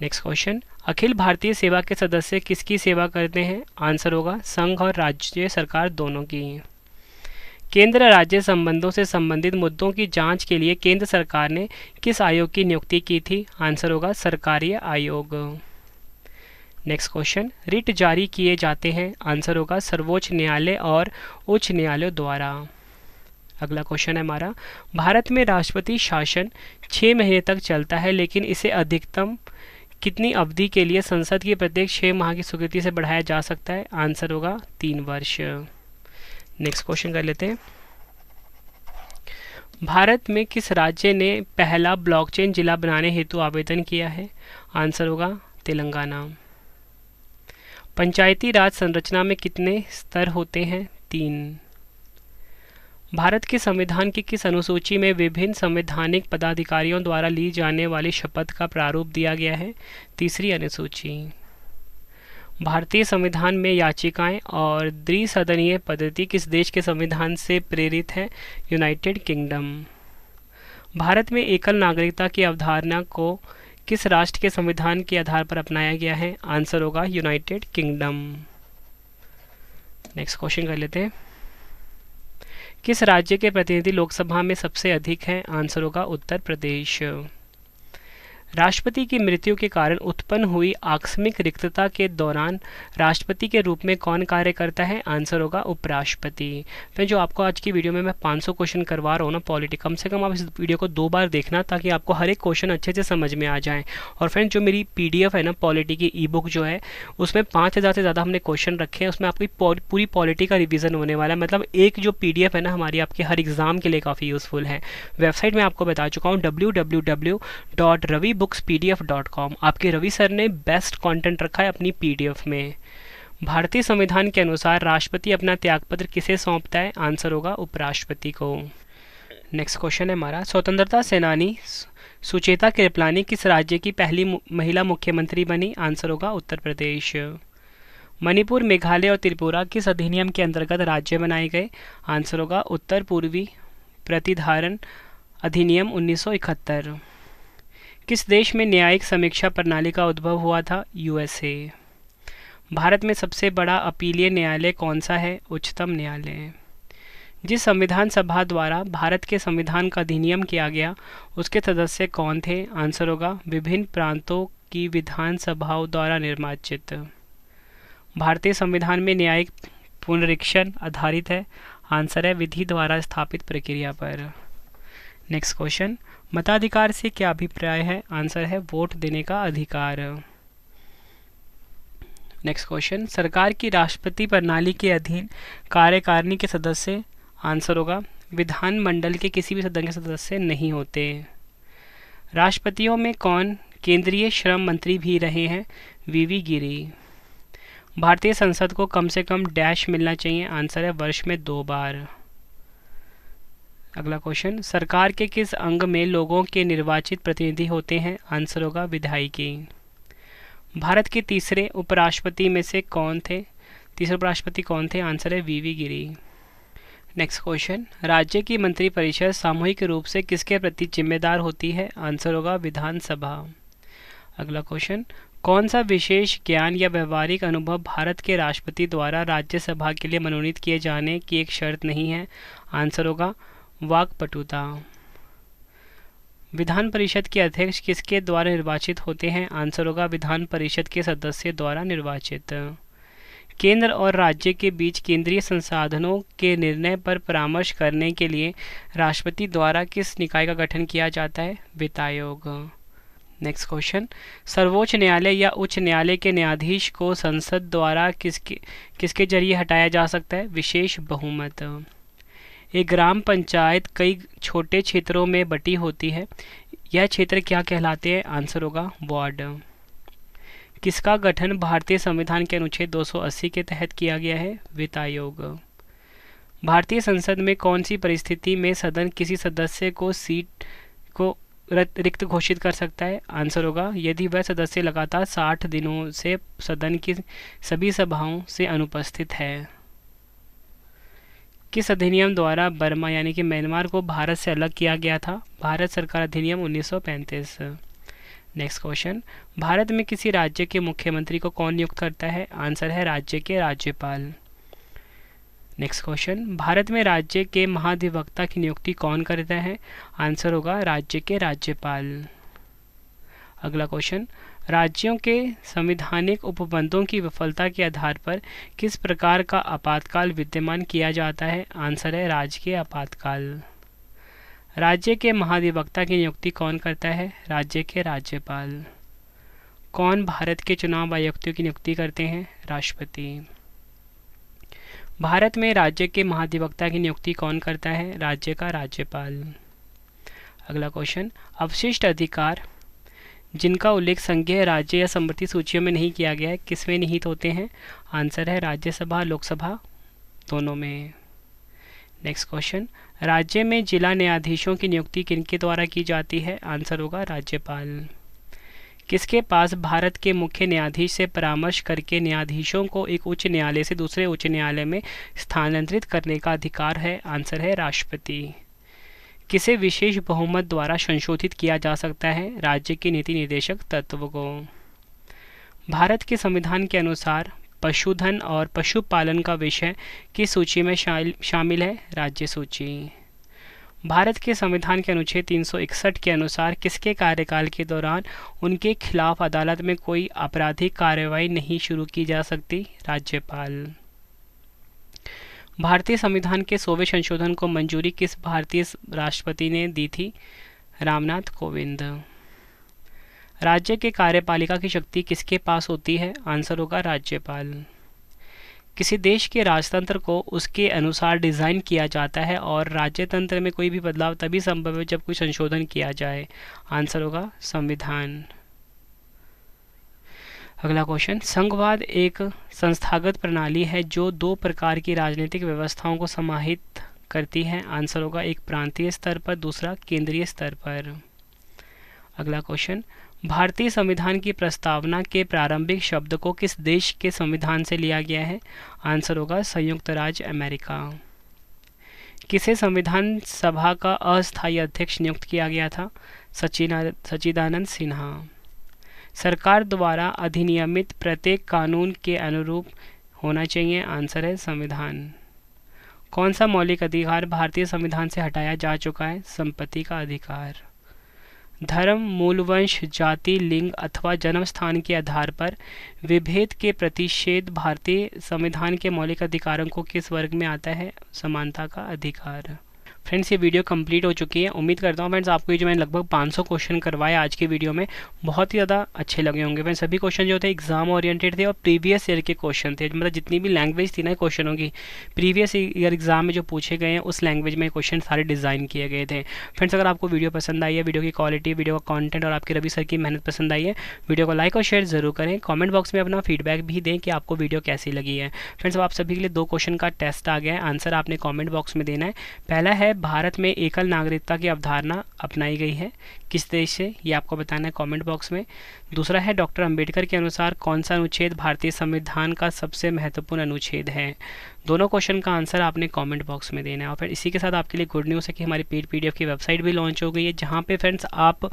नेक्स्ट क्वेश्चन, अखिल भारतीय सेवा के सदस्य किसकी सेवा करते हैं? आंसर होगा संघ और राज्य सरकार दोनों की। केंद्र राज्य संबंधों से संबंधित मुद्दों की जांच के लिए केंद्र सरकार ने किस आयोग की नियुक्ति की थी? आंसर होगा सरकारी आयोग। नेक्स्ट क्वेश्चन, रिट जारी किए जाते हैं? आंसर होगा सर्वोच्च न्यायालय और उच्च न्यायालय द्वारा। अगला क्वेश्चन है हमारा, भारत में राष्ट्रपति शासन 6 महीने तक चलता है, लेकिन इसे अधिकतम कितनी अवधि के लिए संसद की प्रत्येक 6 माह की स्वीकृति से बढ़ाया जा सकता है? आंसर होगा 3 वर्ष। नेक्स्ट क्वेश्चन कर लेते हैं, भारत में किस राज्य ने पहला ब्लॉकचेन जिला बनाने हेतु आवेदन किया है? आंसर होगा तेलंगाना। पंचायती राज संरचना में कितने स्तर होते हैं? 3। भारत के संविधान की किस अनुसूची में विभिन्न संवैधानिक पदाधिकारियों द्वारा ली जाने वाली शपथ का प्रारूप दिया गया है? 3री अनुसूची। भारतीय संविधान में याचिकाएं और द्विसदनीय पद्धति किस देश के संविधान से प्रेरित है? United kingdom. भारत में एकल नागरिकता की अवधारणा को किस राष्ट्र के संविधान के आधार पर अपनाया गया है? आंसर होगा यूनाइटेड किंगडम। नेक्स्ट क्वेश्चन कर लेते हैं, किस राज्य के प्रतिनिधि लोकसभा में सबसे अधिक हैं? आंसर होगा उत्तर प्रदेश। राष्ट्रपति की मृत्यु के कारण उत्पन्न हुई आकस्मिक रिक्तता के दौरान राष्ट्रपति के रूप में कौन कार्य करता है? आंसर होगा उपराष्ट्रपति। फिर जो आपको आज की वीडियो में मैं 500 क्वेश्चन करवा रहा हूँ ना पॉलिटी, कम से कम आप इस वीडियो को 2 बार देखना ताकि आपको हर एक क्वेश्चन अच्छे से समझ में आ जाए। और फ्रेंड जो मेरी PDF है ना पॉलिटी की ई-बुक जो है उसमें 5000 से ज़्यादा हमने क्वेश्चन रखे हैं, उसमें आपकी पूरी पॉलिटी का रिविजन होने वाला है। मतलब एक जो PDF है ना हमारी आपके हर एग्जाम के लिए काफ़ी यूज़फुल है। वेबसाइट में आपको बता चुका हूँ www.ravibooks.pdf.com। आपके रवि सर ने बेस्ट कंटेंट रखा है अपनी PDF में। भारतीय संविधान के अनुसार राष्ट्रपति अपना त्यागपत्र किसे सौंपता है? आंसर होगा उपराष्ट्रपति को। नेक्स्ट क्वेश्चन है हमारा, स्वतंत्रता सेनानी सुचेता कृपलानी किस राज्य की पहली महिला मुख्यमंत्री बनी? आंसर होगा उत्तर प्रदेश। मणिपुर, मेघालय और त्रिपुरा किस अधिनियम के अंतर्गत राज्य बनाए गए? आंसर होगा उत्तर पूर्वी प्रतिधारण अधिनियम 1971। किस देश में न्यायिक समीक्षा प्रणाली का उद्भव हुआ था? यूएसए। भारत में सबसे बड़ा अपीलीय न्यायालय कौन सा है? उच्चतम न्यायालय। जिस संविधान सभा द्वारा भारत के संविधान का अधिनियम किया गया उसके सदस्य कौन थे? आंसर होगा विभिन्न प्रांतों की विधान सभाओं द्वारा निर्वाचित। भारतीय संविधान में न्यायिक पुनरीक्षण आधारित है। आंसर है विधि द्वारा स्थापित प्रक्रिया पर। नेक्स्ट क्वेश्चन, मताधिकार से क्या अभिप्राय है? आंसर है वोट देने का अधिकार। नेक्स्ट क्वेश्चन, सरकार की राष्ट्रपति प्रणाली के अधीन कार्यकारिणी के सदस्य? आंसर होगा विधानमंडल के किसी भी सदन के सदस्य नहीं होते। राष्ट्रपतियों में कौन केंद्रीय श्रम मंत्री भी रहे हैं? वीवी गिरी। भारतीय संसद को कम से कम डैश मिलना चाहिए? आंसर है वर्ष में 2 बार। अगला क्वेश्चन, सरकार के किस अंग में लोगों के निर्वाचित प्रतिनिधि होते हैं? आंसर होगा विधायिकी। भारत के तीसरे उपराष्ट्रपति में से कौन थे? तीसरे उपराष्ट्रपति कौन थे? आंसर है वीवी गिरी। नेक्स्ट क्वेश्चन, राज्य की मंत्रिपरिषद सामूहिक रूप से किसके प्रति जिम्मेदार होती है? आंसर होगा विधानसभा। अगला क्वेश्चन, कौन सा विशेष ज्ञान या व्यवहारिक अनुभव भारत के राष्ट्रपति द्वारा राज्यसभा के लिए मनोनीत किए जाने की एक शर्त नहीं है? आंसर होगा वाक्पटुता। विधान परिषद के अध्यक्ष किसके द्वारा निर्वाचित होते हैं? आंसर होगा विधान परिषद के सदस्य द्वारा निर्वाचित। केंद्र और राज्य के बीच केंद्रीय संसाधनों के निर्णय पर परामर्श करने के लिए राष्ट्रपति द्वारा किस निकाय का गठन किया जाता है? वित्त आयोग। नेक्स्ट क्वेश्चन, सर्वोच्च न्यायालय या उच्च न्यायालय के न्यायाधीश को संसद द्वारा किसके जरिए हटाया जा सकता है? विशेष बहुमत। एक ग्राम पंचायत कई छोटे क्षेत्रों में बटी होती है। यह क्षेत्र क्या कहलाते हैं? आंसर होगा वार्ड। किसका गठन भारतीय संविधान के अनुच्छेद 280 के तहत किया गया है? वित्त आयोग। भारतीय संसद में कौन सी परिस्थिति में सदन किसी सदस्य को सीट को रिक्त घोषित कर सकता है? आंसर होगा यदि वह सदस्य लगातार 60 दिनों से सदन की सभी सभाओं से अनुपस्थित है। किस अधिनियम द्वारा बर्मा यानी कि म्यांमार को भारत से अलग किया गया था? भारत सरकार अधिनियम 1935। नेक्स्ट क्वेश्चन, भारत में किसी राज्य के मुख्यमंत्री को कौन नियुक्त करता है? आंसर है राज्य के राज्यपाल। नेक्स्ट क्वेश्चन, भारत में राज्य के महाधिवक्ता की नियुक्ति कौन करता है? आंसर होगा राज्य के राज्यपाल। अगला क्वेश्चन, राज्यों के संवैधानिक उपबंधों की विफलता के आधार पर किस प्रकार का आपातकाल विद्यमान किया जाता है? आंसर है राजकीय आपातकाल। राज्य के महाधिवक्ता की नियुक्ति कौन करता है? राज्य के राज्यपाल। कौन भारत के चुनाव आयुक्तों की नियुक्ति करते हैं? राष्ट्रपति। भारत में राज्य के महाधिवक्ता की नियुक्ति कौन करता है? राज्य का राज्यपाल। अगला क्वेश्चन, अवशिष्ट अधिकार जिनका उल्लेख संघीय, राज्य या समवर्ती सूचियों में नहीं किया गया है किसमें निहित होते हैं? आंसर है राज्यसभा लोकसभा दोनों में। नेक्स्ट क्वेश्चन, राज्य में जिला न्यायाधीशों की नियुक्ति किनके द्वारा की जाती है? आंसर होगा राज्यपाल। किसके पास भारत के मुख्य न्यायाधीश से परामर्श करके न्यायाधीशों को एक उच्च न्यायालय से दूसरे उच्च न्यायालय में स्थानांतरित करने का अधिकार है? आंसर है राष्ट्रपति। किसे विशेष बहुमत द्वारा संशोधित किया जा सकता है? राज्य के नीति निर्देशक तत्व को। भारत के संविधान के अनुसार पशुधन और पशुपालन का विषय किस सूची में शामिल है? राज्य सूची। भारत के संविधान के अनुच्छेद 361 के अनुसार किसके कार्यकाल के दौरान उनके खिलाफ अदालत में कोई आपराधिक कार्रवाई नहीं शुरू की जा सकती? राज्यपाल। भारतीय संविधान के 100वें संशोधन को मंजूरी किस भारतीय राष्ट्रपति ने दी थी? रामनाथ कोविंद। राज्य के कार्यपालिका की शक्ति किसके पास होती है? आंसर होगा राज्यपाल। किसी देश के राजतंत्र को उसके अनुसार डिज़ाइन किया जाता है और राज्यतंत्र में कोई भी बदलाव तभी संभव है जब कोई संशोधन किया जाए। आंसर होगा संविधान। अगला क्वेश्चन, संघवाद एक संस्थागत प्रणाली है जो 2 प्रकार की राजनीतिक व्यवस्थाओं को समाहित करती है। आंसर होगा एक प्रांतीय स्तर पर, दूसरा केंद्रीय स्तर पर। अगला क्वेश्चन, भारतीय संविधान की प्रस्तावना के प्रारंभिक शब्द को किस देश के संविधान से लिया गया है? आंसर होगा संयुक्त राज्य अमेरिका। किसे संविधान सभा का अस्थायी अध्यक्ष नियुक्त किया गया था? सच्चिदानंद सिन्हा। सरकार द्वारा अधिनियमित प्रत्येक कानून के अनुरूप होना चाहिए? आंसर है संविधान। कौन सा मौलिक अधिकार भारतीय संविधान से हटाया जा चुका है? संपत्ति का अधिकार। धर्म, मूलवंश, जाति, लिंग अथवा जन्म स्थान के आधार पर विभेद के प्रतिषेध भारतीय संविधान के मौलिक अधिकारों को किस वर्ग में आता है? समानता का अधिकार। फ्रेंड्स, ये वीडियो कंप्लीट हो चुकी है। उम्मीद करता हूँ फ्रेंड्स आपको ये जो मैंने लगभग 500 क्वेश्चन करवाए आज के वीडियो में बहुत ही ज़्यादा अच्छे लगे होंगे। फ्रेंड्स, सभी क्वेश्चन जो थे एग्जाम ओरिएंटेड थे और प्रीवियस ईयर के क्वेश्चन थे। मतलब जितनी भी लैंग्वेज थी ना क्वेश्चनों की, प्रीवियस ईयर एग्जाम में जो पूछे गए हैं उस लैंग्वेज में क्वेश्चन सारे डिज़ाइन किए गए थे। फ्रेंड्स, अगर आपको वीडियो पसंद आई है, वीडियो की क्वालिटी, वीडियो का कॉन्टेंट और आपके रवि सर की मेहनत पसंद आई है, वीडियो को लाइक और शेयर जरूर करें। कॉमेंट बॉक्स में अपना फीडबैक भी दें कि आपको वीडियो कैसी लगी है। फ्रेंड्स, अब आप सभी के लिए 2 क्वेश्चन का टेस्ट आ गया है। आंसर आपने कॉमेंट बॉक्स में देना है। पहला है, भारत में एकल नागरिकता की अवधारणा अपनाई गई है किस देश से? ये आपको बताना है कमेंट बॉक्स में। दूसरा है, डॉक्टर अंबेडकर के अनुसार कौन सा अनुच्छेद भारतीय संविधान का सबसे महत्वपूर्ण अनुच्छेद है? दोनों क्वेश्चन का आंसर आपने कमेंट बॉक्स में देना है। और फिर इसी के साथ आपके लिए गुड न्यूज़ है कि हमारी पेड पीडीएफ की वेबसाइट भी लॉन्च हो गई है, जहाँ पे फ्रेंड्स आप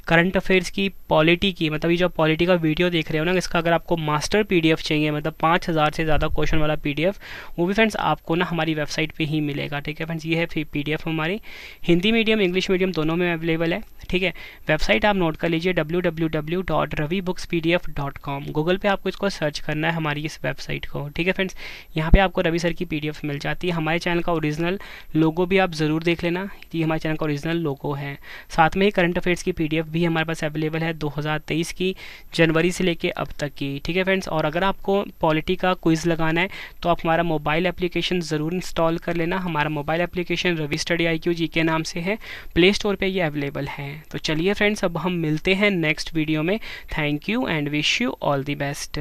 करंट अफेयर्स की पॉलिटी की, मतलब ये जो पॉलिटी का वीडियो देख रहे हो ना, इसका अगर आपको मास्टर पीडीएफ चाहिए, मतलब 5000 से ज़्यादा क्वेश्चन वाला पीडीएफ, वो भी फ्रेंड्स आपको ना हमारी वेबसाइट पे ही मिलेगा। ठीक है फ्रेंड्स, ये है पीडीएफ हमारी हिंदी मीडियम इंग्लिश मीडियम दोनों में अवेलेबल है। ठीक है, वेबसाइट आप नोट कर लीजिए www.ravibookspdf.com। गूगल पे आपको इसको सर्च करना है हमारी इस वेबसाइट को। ठीक है फ्रेंड्स, यहाँ पे आपको रवि सर की पीडीएफ मिल जाती है। हमारे चैनल का ओरिजिनल लोगो भी आप ज़रूर देख लेना, ये हमारे चैनल का ओरिजिनल लोगो है। साथ में ही करंट अफेयर्स की पीडीएफ भी हमारे पास अवेलेबल है 2023 की जनवरी से लेके अब तक की। ठीक है फ्रेंड्स, और अगर आपको पॉलिटी का क्विज़ लगाना है तो आप हमारा मोबाइल एप्लीकेशन ज़रूर इंस्टॉल कर लेना। हमारा mobile application Ravi study IQ G K नाम से है, प्ले स्टोर पे ये अवेलेबल है। तो चलिए फ्रेंड्स, अब हम मिलते हैं नेक्स्ट वीडियो में। Thank you and wish you all the best.